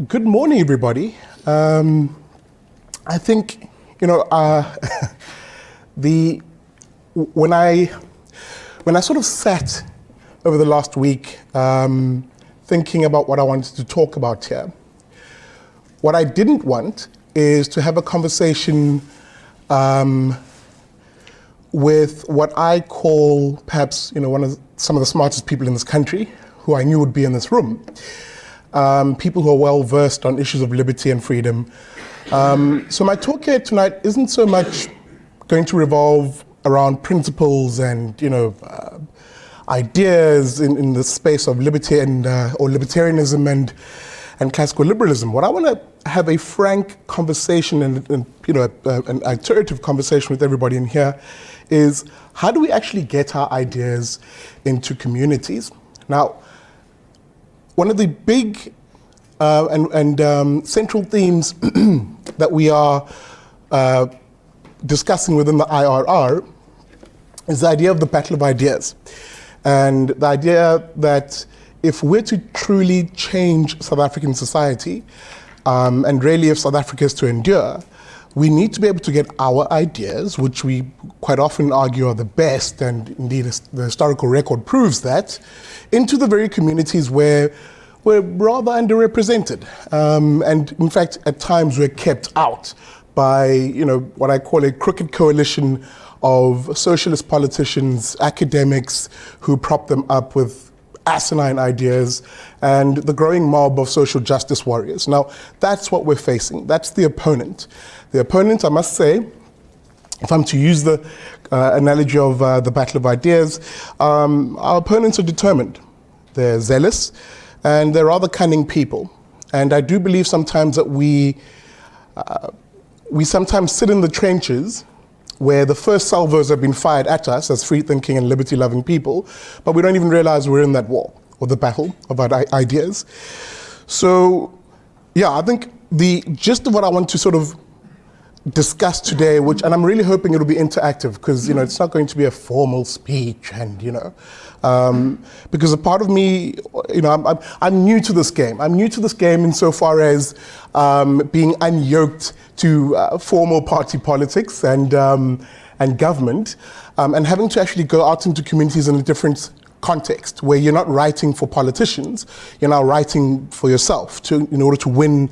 Good morning, everybody. I think, when I sort of sat over the last week thinking about what I wanted to talk about here, what I didn't want is to have a conversation with what I call perhaps, some of the smartest people in this country who I knew would be in this room. People who are well versed on issues of liberty and freedom. So my talk here tonight isn't so much going to revolve around principles and ideas in the space of liberty and or libertarianism and classical liberalism. What I want to have a frank conversation and an iterative conversation with everybody in here is, how do we actually get our ideas into communities? Now, one of the big and central themes that we are discussing within the IRR is the idea of the battle of ideas. And the idea that if we're to truly change South African society, and really if South Africa is to endure, we need to be able to get our ideas, which we quite often argue are the best, and indeed the historical record proves that, into the very communities where we're rather underrepresented. And in fact, at times we're kept out by, what I call a crooked coalition of socialist politicians, academics who prop them up with asinine ideas, and the growing mob of social justice warriors. Now, that's what we're facing. That's the opponent. The opponent, I must say, if I'm to use the analogy of the battle of ideas, our opponents are determined. They're zealous, and they're rather cunning people. And I do believe sometimes that we sometimes sit in the trenches where the first salvos have been fired at us as free-thinking and liberty-loving people, but we don't even realize we're in that war, or the battle of our ideas. So, yeah, I think the gist of what I want to sort of discuss today, and I'm really hoping it'll be interactive, because it's not going to be a formal speech, and because a part of me, I'm new to this game. I'm new to this game insofar as being unyoked to formal party politics and government, and having to actually go out into communities in a different context, where you're not writing for politicians, you're now writing for yourself in order to win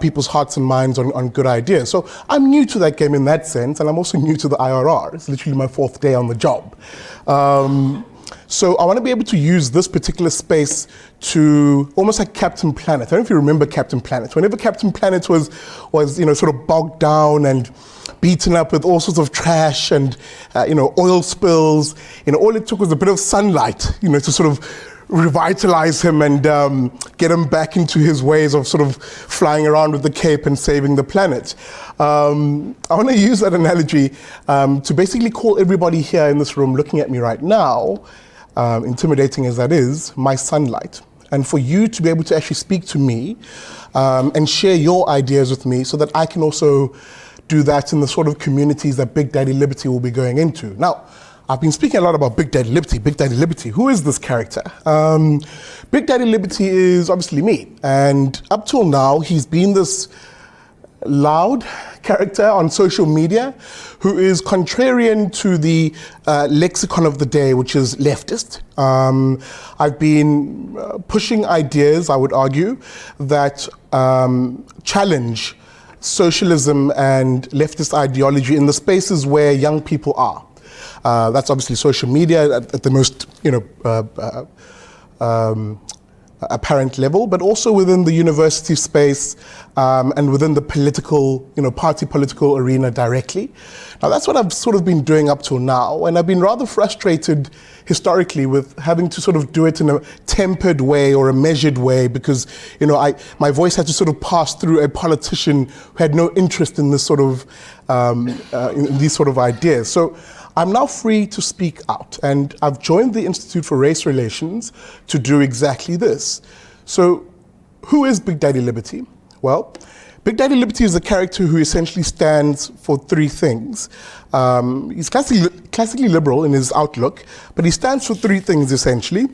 people's hearts and minds on good ideas. So I'm new to that game in that sense, and I'm also new to the IRR. It's literally my 4th day on the job. So I want to be able to use this particular space to almost like Captain Planet. I don't know if you remember Captain Planet. Whenever Captain Planet was sort of bogged down and beaten up with all sorts of trash and oil spills, all it took was a bit of sunlight, to sort of revitalize him and get him back into his ways of sort of flying around with the cape and saving the planet. I want to use that analogy to basically call everybody here in this room looking at me right now, intimidating as that is, my sunlight. And for you to be able to actually speak to me and share your ideas with me so that I can also do that in the sort of communities that Big Daddy Liberty will be going into. Now, I've been speaking a lot about Big Daddy Liberty. Big Daddy Liberty, who is this character? Big Daddy Liberty is obviously me. And up till now, he's been this loud character on social media who is contrarian to the lexicon of the day, which is leftist. I've been pushing ideas, I would argue, that challenge socialism and leftist ideology in the spaces where young people are. That's obviously social media at the most, apparent level, but also within the university space and within the political, party political arena directly. Now that's what I've sort of been doing up till now, and I've been rather frustrated historically with having to sort of do it in a tempered way or a measured way, because my voice had to sort of pass through a politician who had no interest in this sort of in these sort of ideas. So I'm now free to speak out, and I've joined the Institute for Race Relations to do exactly this. So who is Big Daddy Liberty? Well, Big Daddy Liberty is a character who essentially stands for 3 things. He's classically liberal in his outlook, but he stands for 3 things essentially.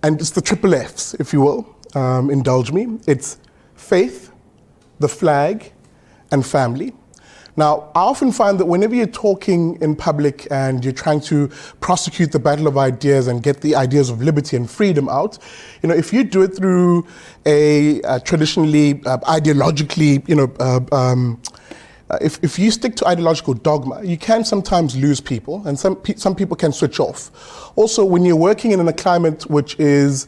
And it's the triple Fs, if you will. indulge me. It's faith, the flag, and family. Now, I often find that whenever you're talking in public and you're trying to prosecute the battle of ideas and get the ideas of liberty and freedom out, if you do it through a traditionally, ideologically, if you stick to ideological dogma, you can sometimes lose people, and some people can switch off. Also, when you're working in a climate which has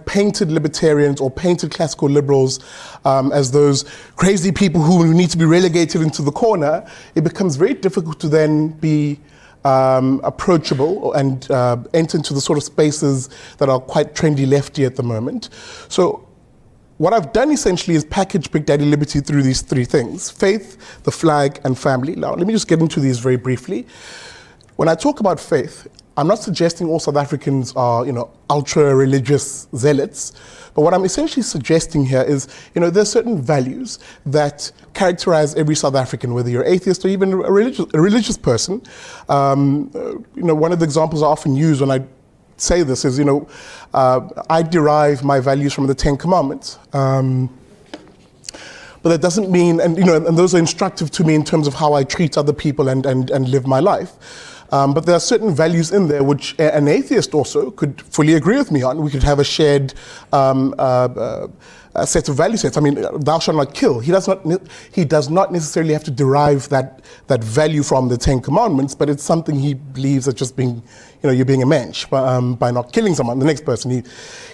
painted libertarians or painted classical liberals as those crazy people who need to be relegated into the corner, it becomes very difficult to then be approachable and enter into the sort of spaces that are quite trendy lefty at the moment. So what I've done essentially is package Big Daddy Liberty through these three things: faith, the flag, and family. Now, let me just get into these very briefly. When I talk about faith, I'm not suggesting all South Africans are, ultra-religious zealots, but what I'm essentially suggesting here is, there are certain values that characterize every South African, whether you're atheist or even a religious person. One of the examples I often use when I say this is, I derive my values from the Ten Commandments. But that doesn't mean, and those are instructive to me in terms of how I treat other people and live my life. But there are certain values in there which an atheist also could fully agree with me on. We could have a shared a set of value sets. I mean, thou shalt not kill. He does not necessarily have to derive that value from the Ten Commandments, but it's something he believes as just being, you're being a mensch by not killing someone. The next person,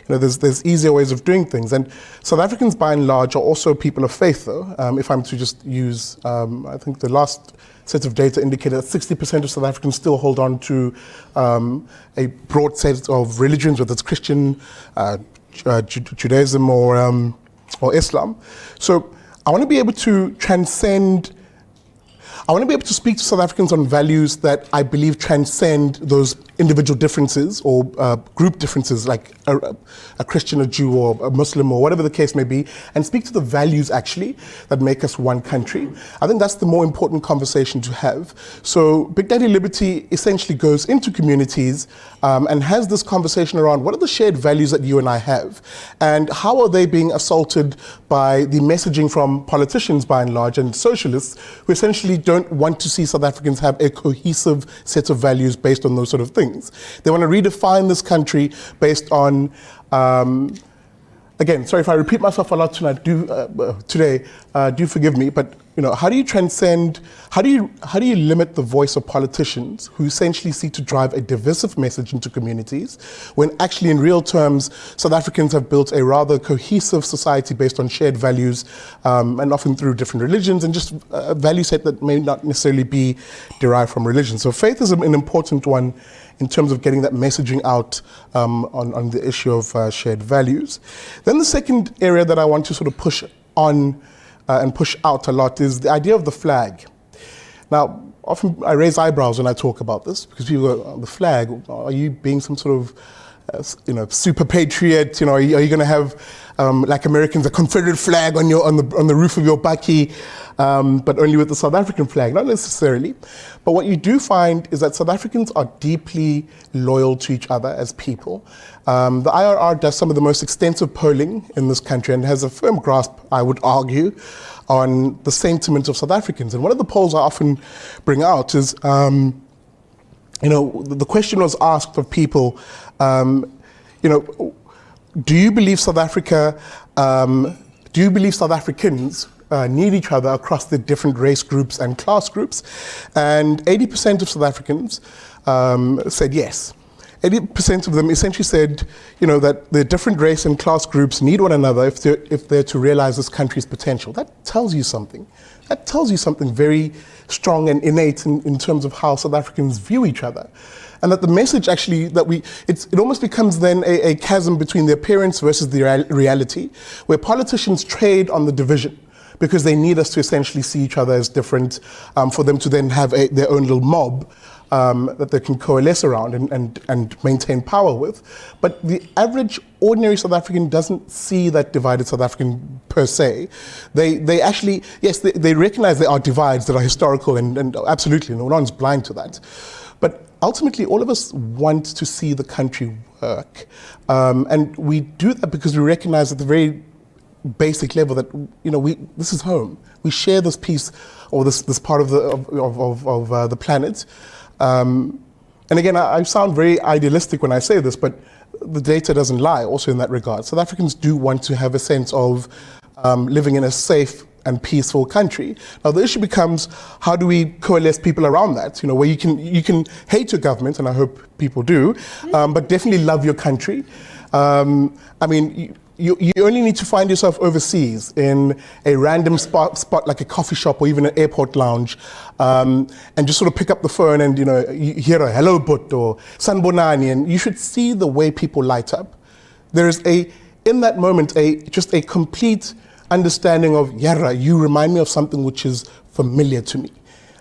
there's easier ways of doing things. And South Africans, by and large, are also people of faith, though. If I'm to just use, I think the last set of data indicated that 60% of South Africans still hold on to a broad set of religions, whether it's Christian, Judaism or Islam. So I want to be able to speak to South Africans on values that I believe transcend those individual differences or group differences, like a Christian, a Jew, or a Muslim, or whatever the case may be, and speak to the values actually that make us one country. I think that's the more important conversation to have. So Big Daddy Liberty essentially goes into communities and has this conversation around what are the shared values that you and I have, and how are they being assaulted by the messaging from politicians, by and large, and socialists who essentially don't want to see South Africans have a cohesive set of values based on those sort of things. They want to redefine this country based on, again, sorry if I repeat myself a lot tonight, today, do forgive me, but how do you transcend, how do you limit the voice of politicians who essentially seek to drive a divisive message into communities, when actually in real terms, South Africans have built a rather cohesive society based on shared values, and often through different religions, and just a value set that may not necessarily be derived from religion. So faith is an important one in terms of getting that messaging out on the issue of shared values. Then the second area that I want to sort of push on and push out a lot is the idea of the flag. Now, often I raise eyebrows when I talk about this, because people go, oh, the flag, are you being some sort of super patriot? Are you going to have, like Americans, a Confederate flag on the roof of your bakkie, but only with the South African flag? Not necessarily. But what you do find is that South Africans are deeply loyal to each other as people. The IRR does some of the most extensive polling in this country and has a firm grasp, I would argue, on the sentiment of South Africans. And one of the polls I often bring out is, the question was asked of people, do you believe South Africans need each other across the different race groups and class groups? And 80% of South Africans said yes. 80% of them essentially said, that the different race and class groups need one another if they're to realize this country's potential. That tells you something. That tells you something very strong and innate in terms of how South Africans view each other. And that the message actually it almost becomes then a chasm between the appearance versus the reality, where politicians trade on the division because they need us to essentially see each other as different, for them to then have their own little mob that they can coalesce around and maintain power with. But the average ordinary South African doesn't see that divided South African per se. They actually, yes, they recognize there are divides that are historical and absolutely, no one's blind to that. But ultimately, all of us want to see the country work. And we do that because we recognize at the very basic level that, this is home. We share this piece or this part of the planet. And again, I sound very idealistic when I say this, but the data doesn't lie also in that regard. South Africans do want to have a sense of living in a safe and peaceful country. Now the issue becomes, how do we coalesce people around that? Where you can hate your government, and I hope people do, but definitely love your country. You only need to find yourself overseas in a random spot like a coffee shop or even an airport lounge, and just sort of pick up the phone and you hear a hello but or sanbonani, and you should see the way people light up. There is in that moment just a complete understanding of, Yara, you remind me of something which is familiar to me,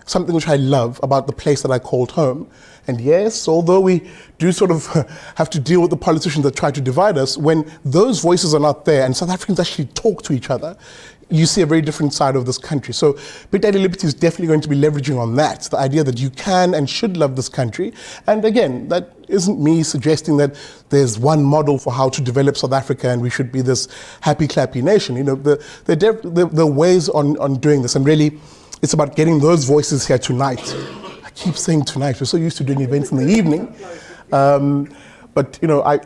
something which I love about the place that I called home. And yes, although we do sort of have to deal with the politicians that try to divide us, when those voices are not there and South Africans actually talk to each other, you see a very different side of this country. So Big Daddy Liberty is definitely going to be leveraging on that, the idea that you can and should love this country. And again, that isn't me suggesting that there's one model for how to develop South Africa and we should be this happy clappy nation. The ways on doing this, and really it's about getting those voices here tonight. I keep saying tonight, we're so used to doing events in the evening. But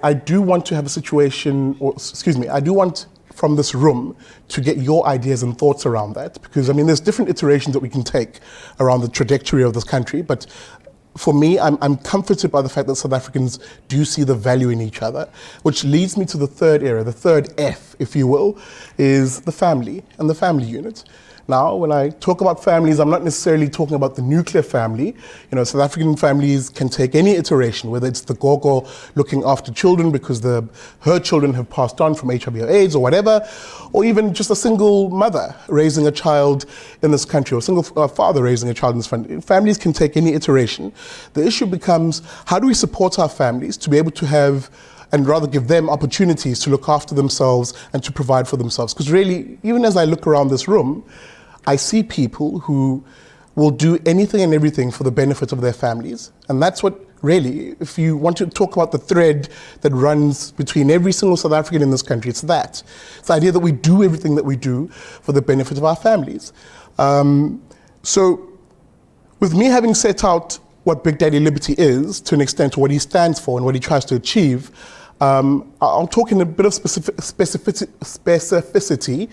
I do want to have a situation, I do want from this room to get your ideas and thoughts around that, because there's different iterations that we can take around the trajectory of this country. But for me, I'm comforted by the fact that South Africans do see the value in each other, which leads me to the third area, the third F, if you will, is the family and the family unit. Now, when I talk about families, I'm not necessarily talking about the nuclear family. South African families can take any iteration, whether it's the gogo looking after children because her children have passed on from HIV or AIDS or whatever, or even just a single mother raising a child in this country, or a single father raising a child in this country. Families can take any iteration. The issue becomes, how do we support our families to be able to have, and rather give them opportunities to look after themselves and to provide for themselves? Because really, even as I look around this room, I see people who will do anything and everything for the benefit of their families. And that's what really, if you want to talk about the thread that runs between every single South African in this country, it's that. It's the idea that we do everything that we do for the benefit of our families. So with me having set out what Big Daddy Liberty is, to an extent, what he stands for and what he tries to achieve, I'll talk in a bit of specificity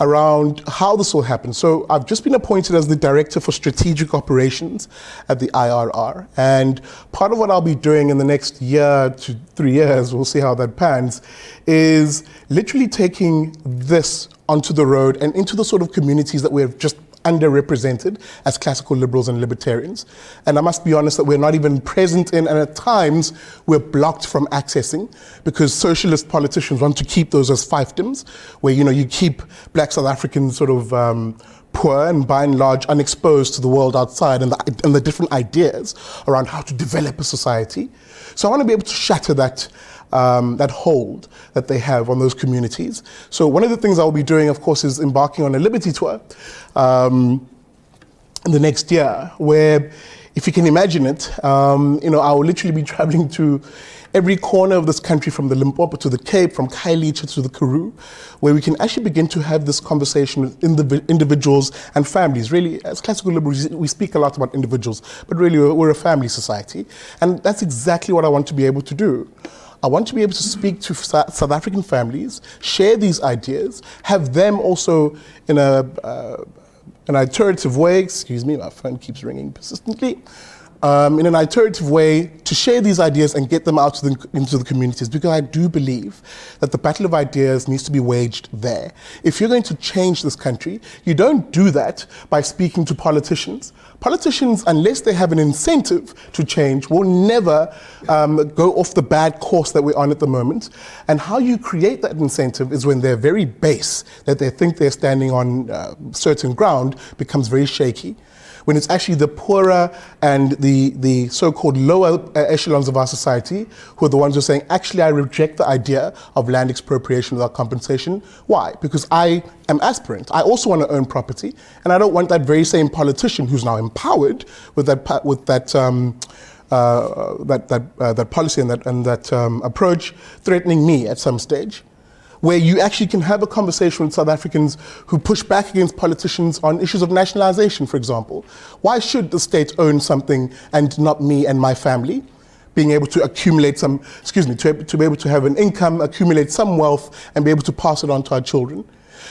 around how this will happen. So I've just been appointed as the Director for Strategic Operations at the IRR. And part of what I'll be doing in the next year to 3 years, we'll see how that pans, is literally taking this onto the road and into the sort of communities that we have just underrepresented as classical liberals and libertarians. And I must be honest that we're not even present in, and at times we're blocked from accessing, because socialist politicians want to keep those as fiefdoms, where you keep black South Africans sort of poor and by and large unexposed to the world outside and the different ideas around how to develop a society. So I want to be able to shatter that hold that they have on those communities. So one of the things I'll be doing, of course, is embarking on a Liberty tour in the next year, where, if you can imagine it, I will literally be traveling to every corner of this country, from the Limpopo to the Cape, from Khayelitsha to the Karoo, where we can actually begin to have this conversation with individuals and families. Really, as classical liberals, we speak a lot about individuals, but really we're a family society. And that's exactly what I want to be able to do. I want to be able to speak to South African families, share these ideas, have them also in an iterative way, excuse me, my phone keeps ringing persistently, in an iterative way to share these ideas and get them out into the communities, because I do believe that the battle of ideas needs to be waged there. If you're going to change this country, you don't do that by speaking to politicians. Politicians, unless they have an incentive to change, will never go off the bad course that we're on at the moment. And how you create that incentive is when their very base that they think they're standing on certain ground becomes very shaky. When it's actually the poorer and the so-called lower echelons of our society who are the ones who are saying, actually, I reject the idea of land expropriation without compensation. Why? Because I am aspirant. I also want to own property, and I don't want that very same politician who's now empowered with that that policy and that approach threatening me at some stage, where you actually can have a conversation with South Africans who push back against politicians on issues of nationalization, for example. Why should the state own something and not me and my family? Being able to accumulate to be able to have an income, accumulate some wealth, and be able to pass it on to our children.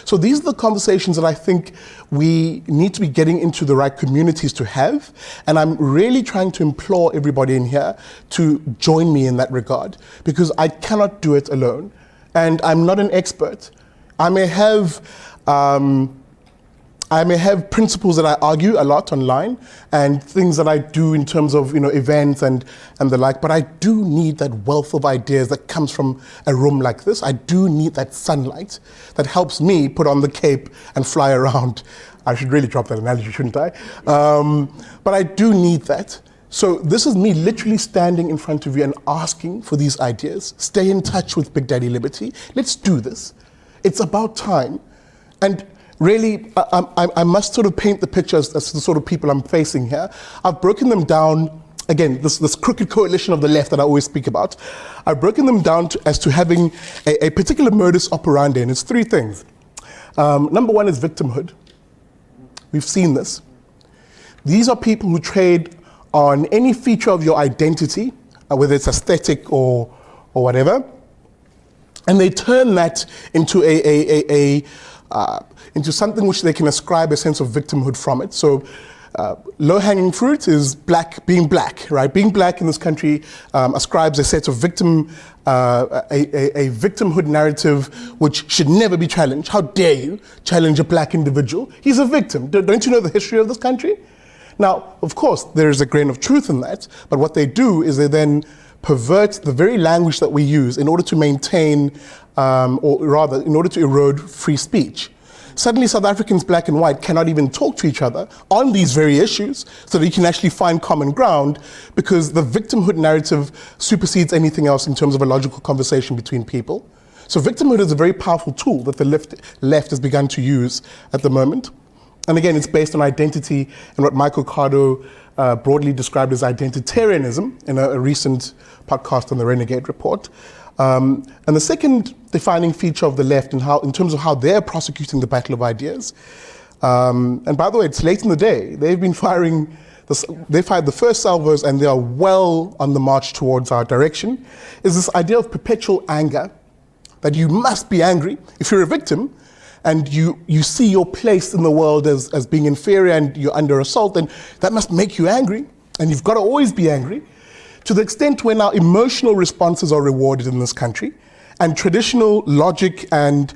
So these are the conversations that I think we need to be getting into the right communities to have. And I'm really trying to implore everybody in here to join me in that regard, because I cannot do it alone. And I'm not an expert. I may have principles that I argue a lot online and things that I do in terms of events and the like, but I do need that wealth of ideas that comes from a room like this. I do need that sunlight that helps me put on the cape and fly around. I should really drop that analogy, shouldn't I? But I do need that. So this is me literally standing in front of you and asking for these ideas. Stay in touch with Big Daddy Liberty. Let's do this. It's about time. And really, I must sort of paint the picture as the sort of people I'm facing here. I've broken them down, again, this crooked coalition of the left that I always speak about. I've broken them down as to having a particular modus operandi, and it's three things. Number one is victimhood. We've seen this. These are people who trade on any feature of your identity, whether it's aesthetic or whatever, and they turn that into into something which they can ascribe a sense of victimhood from it. So low-hanging fruit is being black, right? Being black in this country ascribes a set of a victimhood narrative which should never be challenged. How dare you challenge a black individual? He's a victim. Don't you know the history of this country? Now, of course, there is a grain of truth in that, but what they do is they then pervert the very language that we use in order to maintain, or rather, in order to erode free speech. Suddenly, South Africans, black and white, cannot even talk to each other on these very issues so that you can actually find common ground, because the victimhood narrative supersedes anything else in terms of a logical conversation between people. So victimhood is a very powerful tool that the left has begun to use at the moment. And again, it's based on identity and what Michael Cardo broadly described as identitarianism in a recent podcast on the Renegade Report. And the second defining feature of the left in terms of how they're prosecuting the battle of ideas, and by the way, it's late in the day, they fired the first salvos and they are well on the march towards our direction, is this idea of perpetual anger, that you must be angry if you're a victim, and you see your place in the world as being inferior and you're under assault, then that must make you angry, and you've got to always be angry, to the extent where now emotional responses are rewarded in this country, and traditional logic and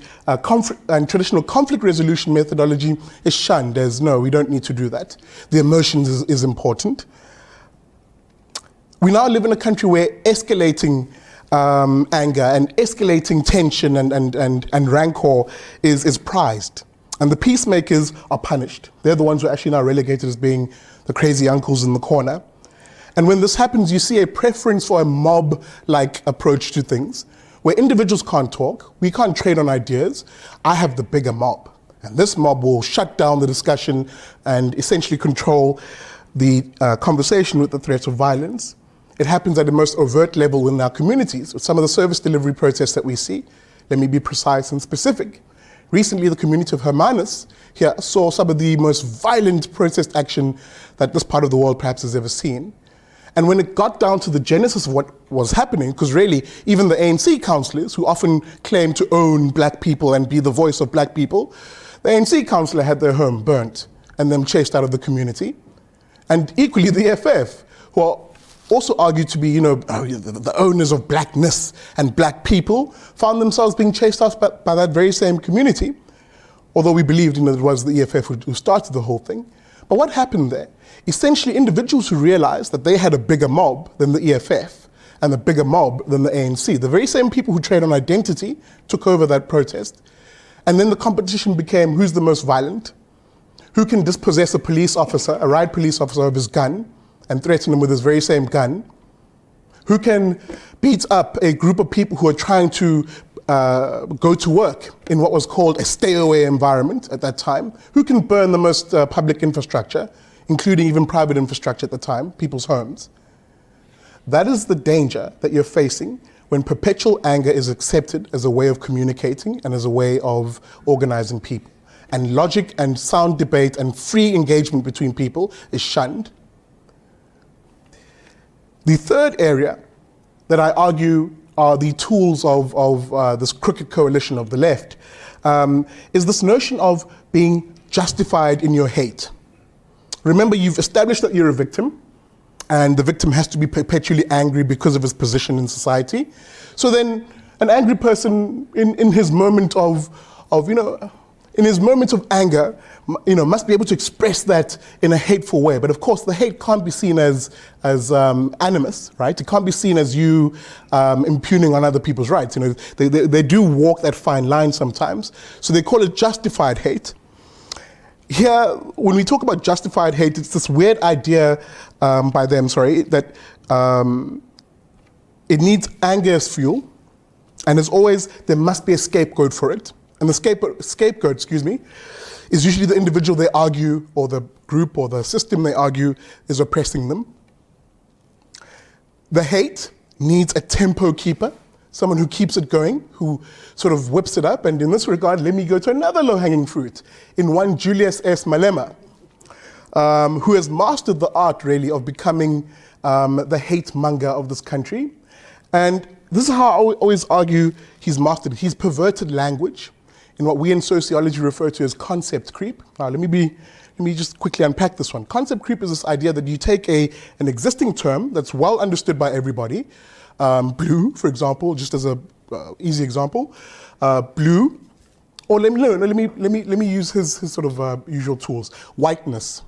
traditional conflict resolution methodology is shunned as, no, we don't need to do that. The emotions is important. We now live in a country where escalating anger and escalating tension and rancor is prized. And the peacemakers are punished. They're the ones who are actually now relegated as being the crazy uncles in the corner. And when this happens, you see a preference for a mob-like approach to things, where individuals can't talk, we can't trade on ideas. I have the bigger mob. And this mob will shut down the discussion and essentially control the conversation with the threat of violence. It happens at the most overt level in our communities, with some of the service delivery protests that we see. Let me be precise and specific. Recently, the community of Hermanus here saw some of the most violent protest action that this part of the world perhaps has ever seen. And when it got down to the genesis of what was happening, because really, even the ANC councillors, who often claim to own black people and be the voice of black people, the ANC councillor had their home burnt and then chased out of the community. And equally, the EFF, who are also argued to be, the owners of blackness and black people, found themselves being chased out by that very same community, although we believed, it was the EFF who started the whole thing. But what happened there? Essentially, individuals who realized that they had a bigger mob than the EFF and a bigger mob than the ANC, the very same people who trade on identity, took over that protest. And then the competition became who's the most violent, who can dispossess a police officer, a riot police officer, of his gun and threaten him with his very same gun, who can beat up a group of people who are trying to go to work in what was called a stay-away environment at that time, who can burn the most public infrastructure, including even private infrastructure at the time, people's homes. That is the danger that you're facing when perpetual anger is accepted as a way of communicating and as a way of organizing people. And logic and sound debate and free engagement between people is shunned. The third area that I argue are the tools of this crooked coalition of the left is this notion of being justified in your hate. Remember, you've established that you're a victim, and the victim has to be perpetually angry because of his position in society. So then an angry person in his moment of in his moment of anger, must be able to express that in a hateful way. But of course, the hate can't be seen as animus, right? It can't be seen as you impugning on other people's rights. They do walk that fine line sometimes. So they call it justified hate. Here, when we talk about justified hate, it's this weird idea by them, that it needs anger as fuel, and as always, there must be a scapegoat for it. And the scapegoat, is usually the individual they argue, or the group or the system they argue is oppressing them. The hate needs a tempo keeper, someone who keeps it going, who sort of whips it up. And in this regard, let me go to another low-hanging fruit in one Julius S. Malema, who has mastered the art, really, of becoming the hate monger of this country. And this is how I always argue he's mastered it. He's perverted language in what we in sociology refer to as concept creep. Now, let me just quickly unpack this one. Concept creep is this idea that you take an existing term that's well understood by everybody, blue, for example, just as a easy example, blue, or let me use his sort of usual tools, whiteness.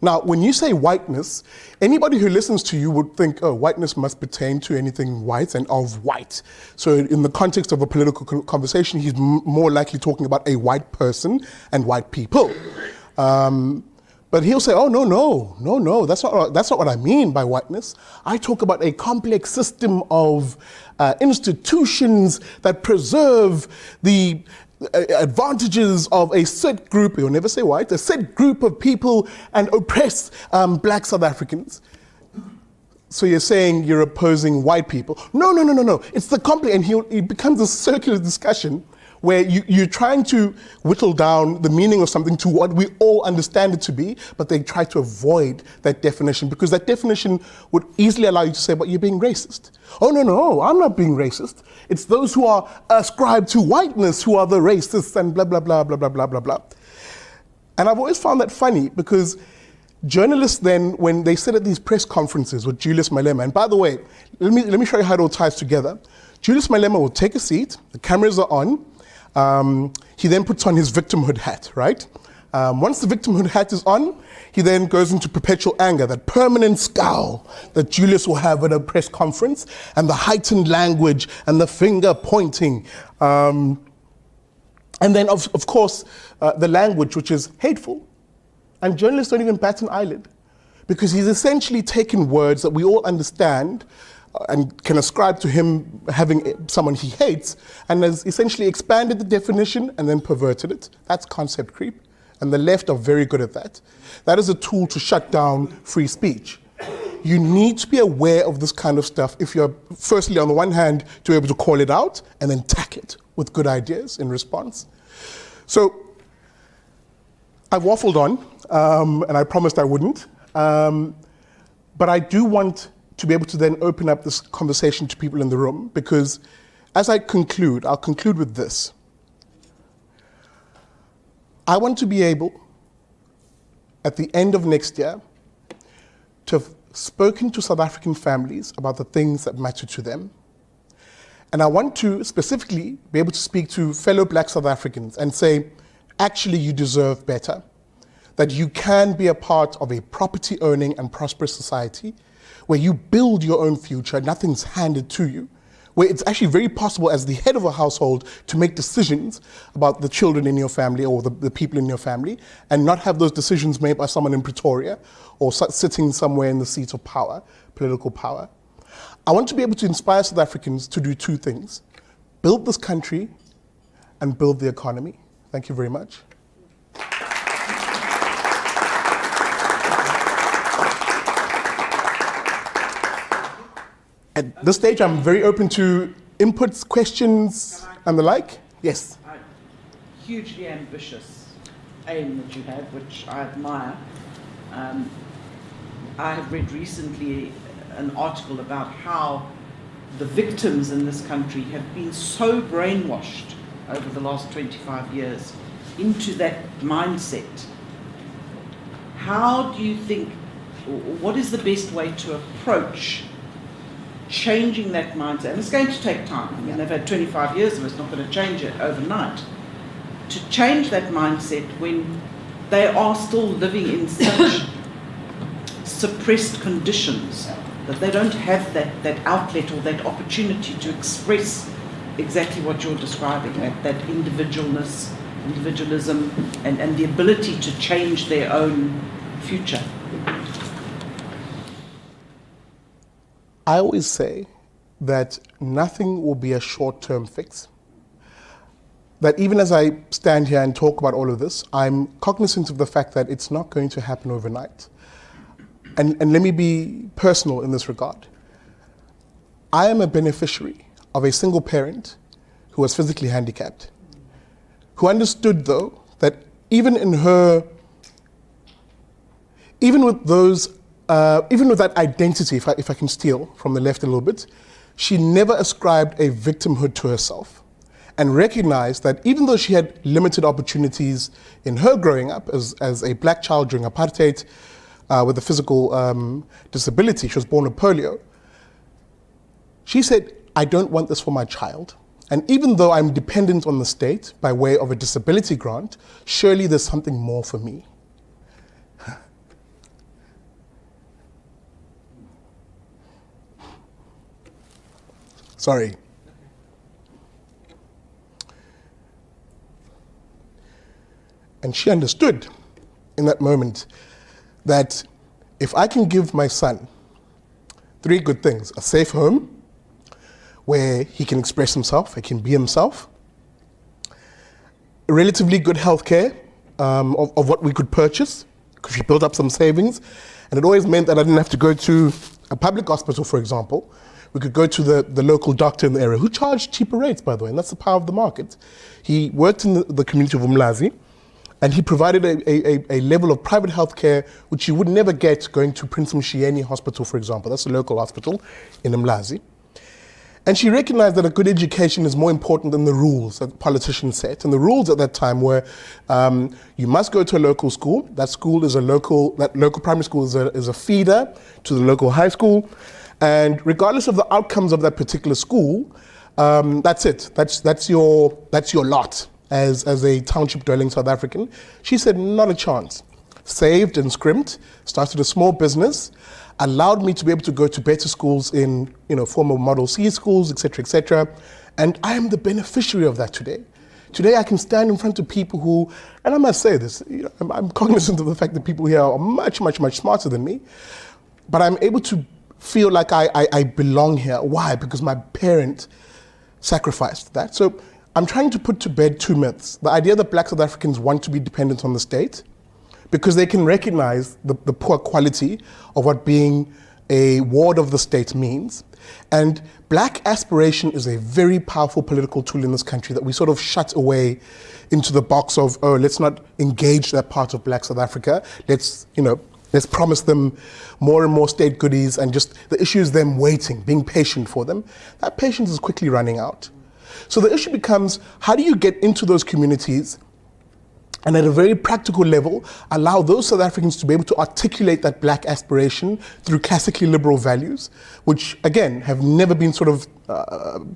Now, when you say whiteness, anybody who listens to you would think, oh, whiteness must pertain to anything white and of white. So in the context of a political conversation, he's more likely talking about a white person and white people. But he'll say, oh, no, that's not what I mean by whiteness. I talk about a complex system of institutions that preserve the advantages of a set group, you'll never say white, a set group of people and oppress black South Africans. So you're saying you're opposing white people. No. It's the complex, and it becomes a circular discussion where you're trying to whittle down the meaning of something to what we all understand it to be, but they try to avoid that definition, because that definition would easily allow you to say, but you're being racist. Oh, no, I'm not being racist. It's those who are ascribed to whiteness who are the racists and blah, blah, blah, blah, blah, blah, blah, blah. And I've always found that funny, because journalists then, when they sit at these press conferences with Julius Malema, and by the way, let me show you how it all ties together. Julius Malema will take a seat, the cameras are on, he then puts on his victimhood hat, right? Once the victimhood hat is on, he then goes into perpetual anger, that permanent scowl that Julius will have at a press conference, and the heightened language and the finger pointing. And then, of course, the language, which is hateful. And journalists don't even bat an eyelid, because he's essentially taken words that we all understand and can ascribe to him having someone he hates, and has essentially expanded the definition and then perverted it. That's concept creep, and the left are very good at that. That is a tool to shut down free speech. You need to be aware of this kind of stuff if you're, firstly, on the one hand, to be able to call it out and then tack it with good ideas in response. So I've waffled on, and I promised I wouldn't, but I do want to be able to then open up this conversation to people in the room, because as I conclude, I'll conclude with this. I want to be able, at the end of next year, to have spoken to South African families about the things that matter to them. And I want to specifically be able to speak to fellow black South Africans and say, actually, you deserve better. That you can be a part of a property-owning and prosperous society where you build your own future, nothing's handed to you, where it's actually very possible as the head of a household to make decisions about the children in your family or the people in your family, and not have those decisions made by someone in Pretoria or sitting somewhere in the seat of power, political power. I want to be able to inspire South Africans to do two things: build this country and build the economy. Thank you very much. At this stage, I'm very open to inputs, questions, and the like. Yes? Hugely ambitious aim that you have, which I admire. I have read recently an article about how the victims in this country have been so brainwashed over the last 25 years into that mindset. How do you think, what is the best way to approach changing that mindset? And it's going to take time. I mean, they've had 25 years of it, it's not going to change it overnight. To change that mindset when they are still living in such suppressed conditions that they don't have that outlet or that opportunity to express exactly what you're describing, that individualism and the ability to change their own future. I always say that nothing will be a short-term fix. That even as I stand here and talk about all of this, I'm cognizant of the fact that it's not going to happen overnight. And let me be personal in this regard. I am a beneficiary of a single parent who was physically handicapped, who understood, though, that even with that identity, if I can steal from the left a little bit, she never ascribed a victimhood to herself, and recognized that even though she had limited opportunities in her growing up as a black child during apartheid, with a physical disability, she was born with polio, she said, I don't want this for my child. And even though I'm dependent on the state by way of a disability grant, surely there's something more for me. Sorry. And she understood in that moment that if I can give my son 3 good things: a safe home where he can express himself, he can be himself, relatively good healthcare of what we could purchase, because she built up some savings, and it always meant that I didn't have to go to a public hospital, for example. We could go to the local doctor in the area, who charged cheaper rates, by the way, and that's the power of the market. He worked in the community of Umlazi, and he provided a level of private healthcare which you would never get going to Prince Mshieni Hospital, for example. That's a local hospital in Umlazi. And she recognized that a good education is more important than the rules that politicians set. And the rules at that time were, you must go to a local school. That local primary school is a feeder to the local high school. And regardless of the outcomes of that particular school, that's it. That's your lot as a township dwelling South African. She said, not a chance. Saved and scrimped, started a small business, allowed me to be able to go to better schools in former Model C schools, etc., etc. And I am the beneficiary of that today. Today I can stand in front of people who, and I must say this, I'm cognizant of the fact that people here are much, much, much smarter than me, but I'm able to feel like I belong here. Why? Because my parent sacrificed that. So I'm trying to put to bed 2 myths. The idea that black South Africans want to be dependent on the state because they can recognize the poor quality of what being a ward of the state means. And black aspiration is a very powerful political tool in this country that we sort of shut away into the box of, oh, let's not engage that part of black South Africa. Let's promise them more and more state goodies, and just the issue is them waiting, being patient for them. That patience is quickly running out. So the issue becomes, how do you get into those communities and at a very practical level, allow those South Africans to be able to articulate that black aspiration through classically liberal values, which again, have never been sort of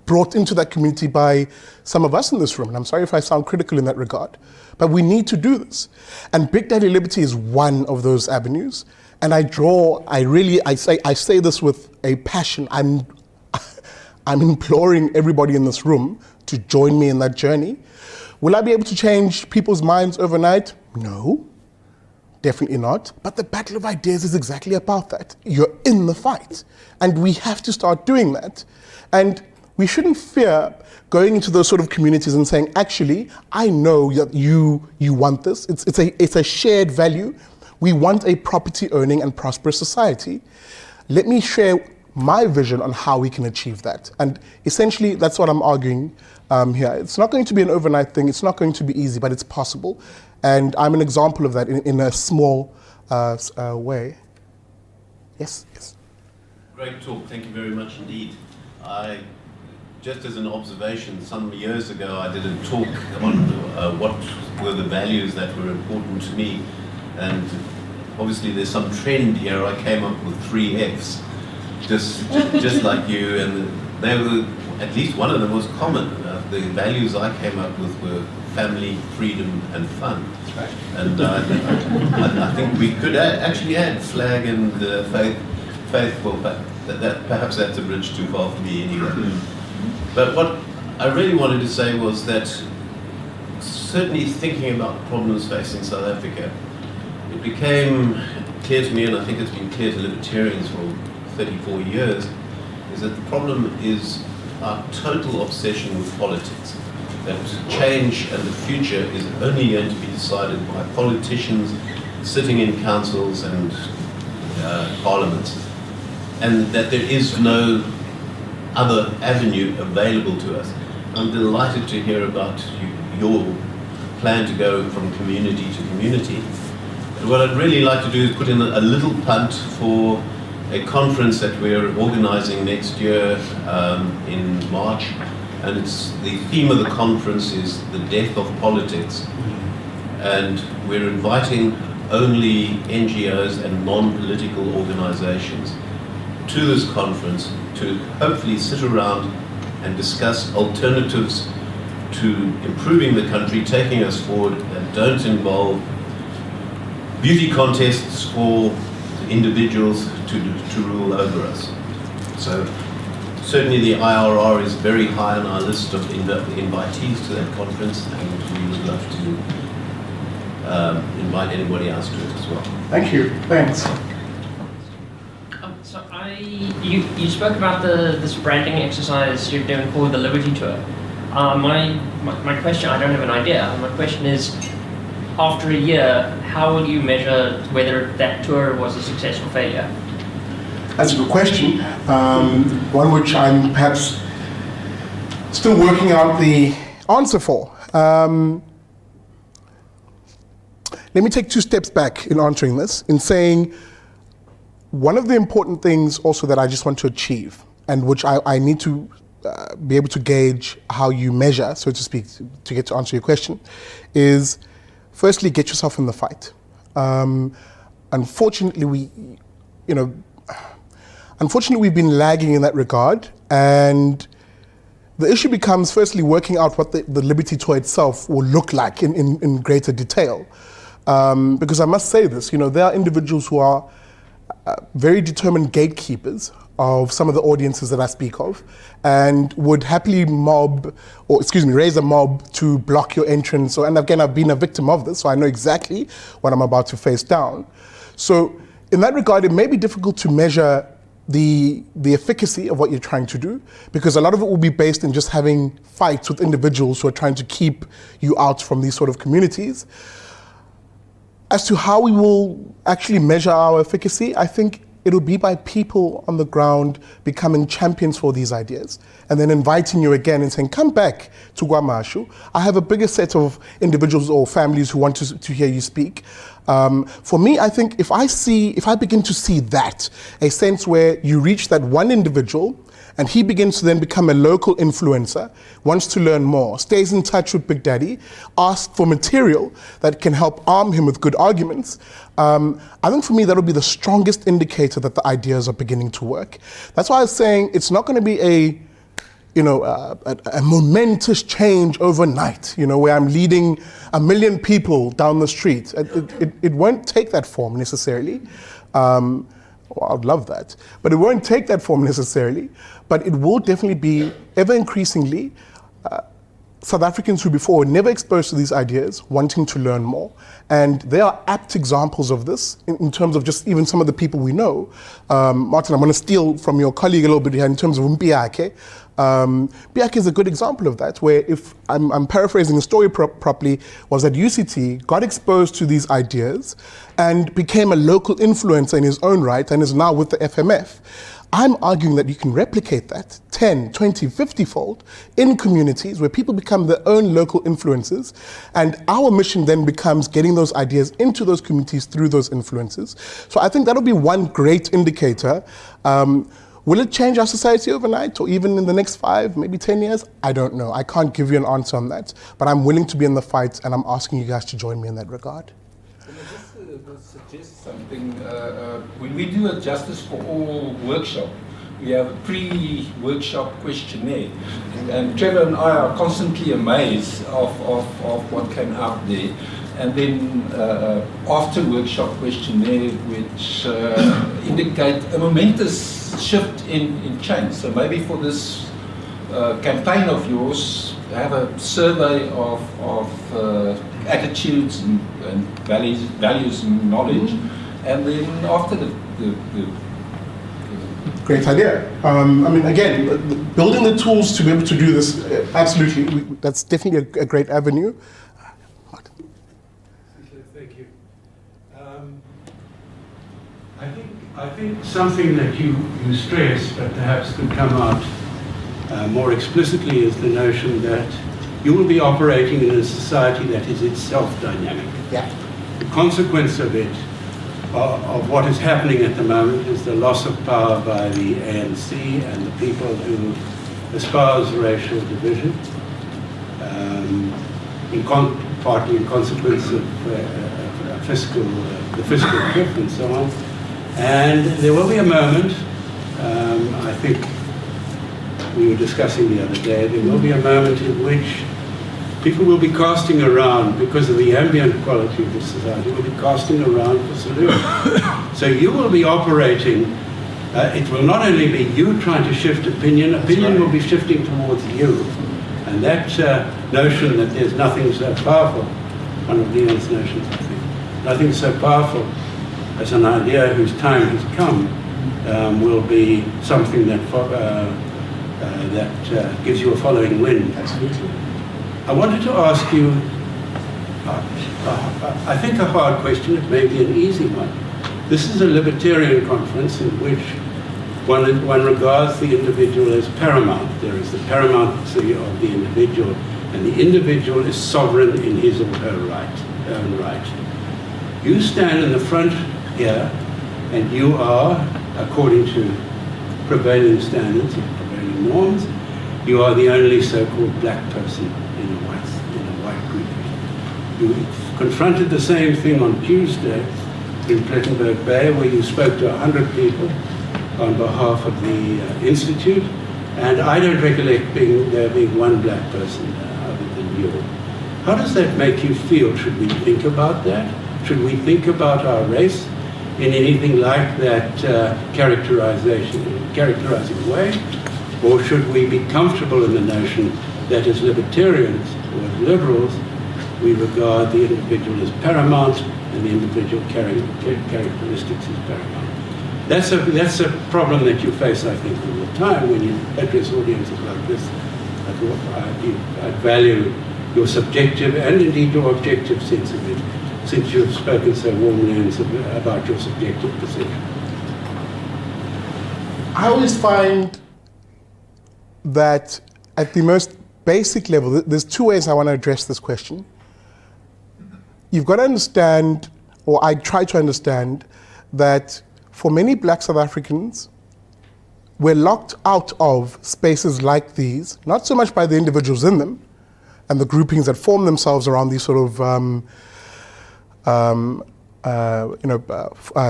brought into that community by some of us in this room. And I'm sorry if I sound critical in that regard, but we need to do this. And Big Daddy Liberty is one of those avenues. And I say this with a passion. I'm imploring everybody in this room to join me in that journey. Will I be able to change people's minds overnight? No, definitely not. But the battle of ideas is exactly about that. You're in the fight. And we have to start doing that. And we shouldn't fear going into those sort of communities and saying, actually, I know that you want this. It's a shared value. We want a property owning and prosperous society. Let me share my vision on how we can achieve that. And essentially, that's what I'm arguing here. It's not going to be an overnight thing. It's not going to be easy, but it's possible. And I'm an example of that in a small way. Yes, yes. Great talk. Thank you very much indeed. Just as an observation, some years ago I did a talk on what were the values that were important to me. And obviously there's some trend here. I came up with 3 Fs. Just like you, and they were, at least one of them was common. The values I came up with were family, freedom, and fun. Right. And I think we could actually add flag and faith. Well, perhaps that's a bridge too far for me anyway. But what I really wanted to say was that certainly thinking about problems facing South Africa, it became clear to me, and I think it's been clear to libertarians for 34 years, is that the problem is our total obsession with politics. That change and the future is only going to be decided by politicians sitting in councils and parliaments, and that there is no other avenue available to us. I'm delighted to hear about your plan to go from community to community. And what I'd really like to do is put in a little punt for a conference that we're organizing next year in March, and the theme of the conference is the death of politics. And we're inviting only NGOs and non-political organizations to this conference to hopefully sit around and discuss alternatives to improving the country, taking us forward, that don't involve beauty contests for individuals to rule over us. So certainly the IRR is very high on our list of invitees to that conference, and we would love to invite anybody else to it as well. Thank you. Thanks. So you spoke about this branding exercise you're doing called the Liberty Tour. My question, I don't have an idea. My question is, after a year, how will you measure whether that tour was a success or failure? That's a good question. One which I'm perhaps still working out the answer for. Let me take 2 steps back in answering this, in saying one of the important things also that I just want to achieve, and which I need to be able to gauge how you measure, so to speak, to get to answer your question, is firstly, get yourself in the fight. Unfortunately, we've been lagging in that regard, and the issue becomes firstly working out what the Liberty Tour itself will look like in greater detail. Because I must say this, there are individuals who are very determined gatekeepers of some of the audiences that I speak of, and would happily raise a mob to block your entrance. And again, I've been a victim of this, so I know exactly what I'm about to face down. So in that regard, it may be difficult to measure the efficacy of what you're trying to do, because a lot of it will be based in just having fights with individuals who are trying to keep you out from these sort of communities. As to how we will actually measure our efficacy, I think it'll be by people on the ground becoming champions for these ideas, and then inviting you again and saying, come back to KwaMashu. I have a bigger set of individuals or families who want to hear you speak. For me, I think if I begin to see that, a sense where you reach that one individual, and he begins to then become a local influencer, wants to learn more, stays in touch with Big Daddy, asks for material that can help arm him with good arguments. I think for me, that'll be the strongest indicator that the ideas are beginning to work. That's why I was saying it's not going to be a momentous change overnight, where I'm leading 1 million people down the street. It won't take that form necessarily. Well, I'd love that. But it won't take that form necessarily, but it will definitely be ever increasingly South Africans who before were never exposed to these ideas wanting to learn more. And there are apt examples of this in terms of just even some of the people we know. Martin, I'm going to steal from your colleague a little bit here in terms of Mpiake. Mpiake is a good example of that, where if I'm paraphrasing the story properly, was at UCT, got exposed to these ideas and became a local influencer in his own right and is now with the FMF. I'm arguing that you can replicate that 10, 20, 50-fold in communities where people become their own local influencers, and our mission then becomes getting those ideas into those communities through those influences. So I think that'll be one great indicator. Will it change our society overnight or even in the next 5, maybe 10 years? I don't know. I can't give you an answer on that, but I'm willing to be in the fight, and I'm asking you guys to join me in that regard. Can I just suggest something? When we do a Justice for All workshop, we have a pre-workshop questionnaire. And Trevor and I are constantly amazed of what came out there. And then after workshop questionnaire, which indicate a momentous shift in change. So maybe for this campaign of yours, have a survey of attitudes and values and knowledge, and then after the Great idea. I mean, again, building the tools to be able to do this, absolutely, that's definitely a great avenue. Thank you. I think something that you stress, but perhaps could come out more explicitly, is the notion that you will be operating in a society that is itself dynamic. Yeah. The consequence of it, of what is happening at the moment, is the loss of power by the ANC and the people who espouse racial division, partly in consequence of the fiscal cliff and so on. And there will be a moment, I think we were discussing the other day, there will be a moment in which people will be casting around, because of the ambient quality of the society, will be casting around for solutions. So you will be operating, it will not only be you trying to shift opinion will be shifting towards you. And that notion that there's nothing so powerful, one of Leon's notions, I think, nothing so powerful as an idea whose time has come, will be something that gives you a following wind. Absolutely. I wanted to ask you, I think a hard question, it may be an easy one. This is a libertarian conference in which one regards the individual as paramount. There is the paramountcy of the individual, and the individual is sovereign in his or her own right. You stand in the front here, and you are, according to prevailing standards and prevailing norms, you are the only so-called black person in a white group. You confronted the same thing on Tuesday in Plettenberg Bay, where you spoke to 100 people on behalf of the Institute, and I don't recollect there being one black person other than you. How does that make you feel? Should we think about that? Should we think about our race in anything like that characterizing way? Or should we be comfortable in the notion that as libertarians or as liberals, we regard the individual as paramount and the individual characteristics as paramount? That's a problem that you face, I think, all the time when you address audiences like this. I value your subjective and indeed your objective sense of it, since you've spoken so warmly about your subjective perception. I always find that at the most basic level, there's two ways I want to address this question. You've got to understand, or I try to understand, that for many black South Africans, we're locked out of spaces like these, not so much by the individuals in them and the groupings that form themselves around these sort of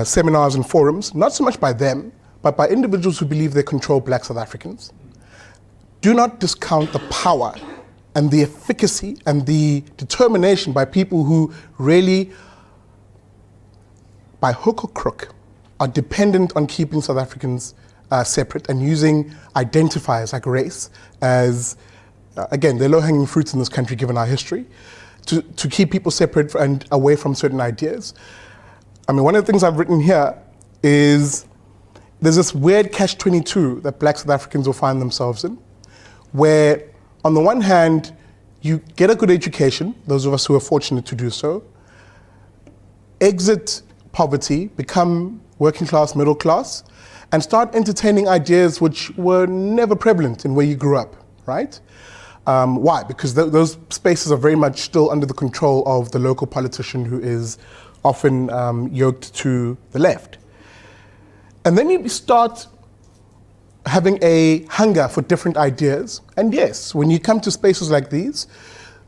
seminars and forums, not so much by them, but by individuals who believe they control black South Africans. Do not discount the power and the efficacy and the determination by people who really, by hook or crook, are dependent on keeping South Africans separate and using identifiers like race as, again, they're low-hanging fruits in this country given our history, to keep people separate and away from certain ideas. I mean, one of the things I've written here is there's this weird catch-22 that black South Africans will find themselves in, where on the one hand, you get a good education, those of us who are fortunate to do so, exit poverty, become working class, middle class, and start entertaining ideas which were never prevalent in where you grew up, right? Why? Because those spaces are very much still under the control of the local politician who is often yoked to the left. And then you start having a hunger for different ideas. And yes, when you come to spaces like these,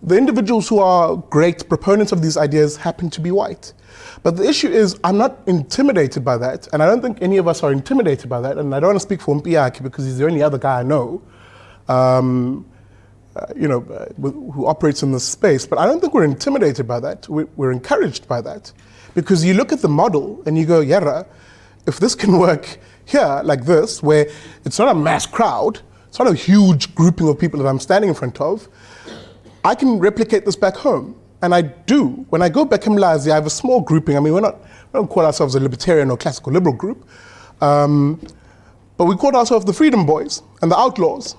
the individuals who are great proponents of these ideas happen to be white. But the issue is, I'm not intimidated by that, and I don't think any of us are intimidated by that, and I don't want to speak for Mpiaki because he's the only other guy I know, who operates in this space, but I don't think we're intimidated by that. We're encouraged by that. Because you look at the model and you go, Yara, if this can work here like this, where it's not a mass crowd, it's not a huge grouping of people that I'm standing in front of, I can replicate this back home. And I do. When I go back in Mlazi, I have a small grouping. I mean, we don't call ourselves a libertarian or classical liberal group, but we call ourselves the Freedom Boys and the Outlaws.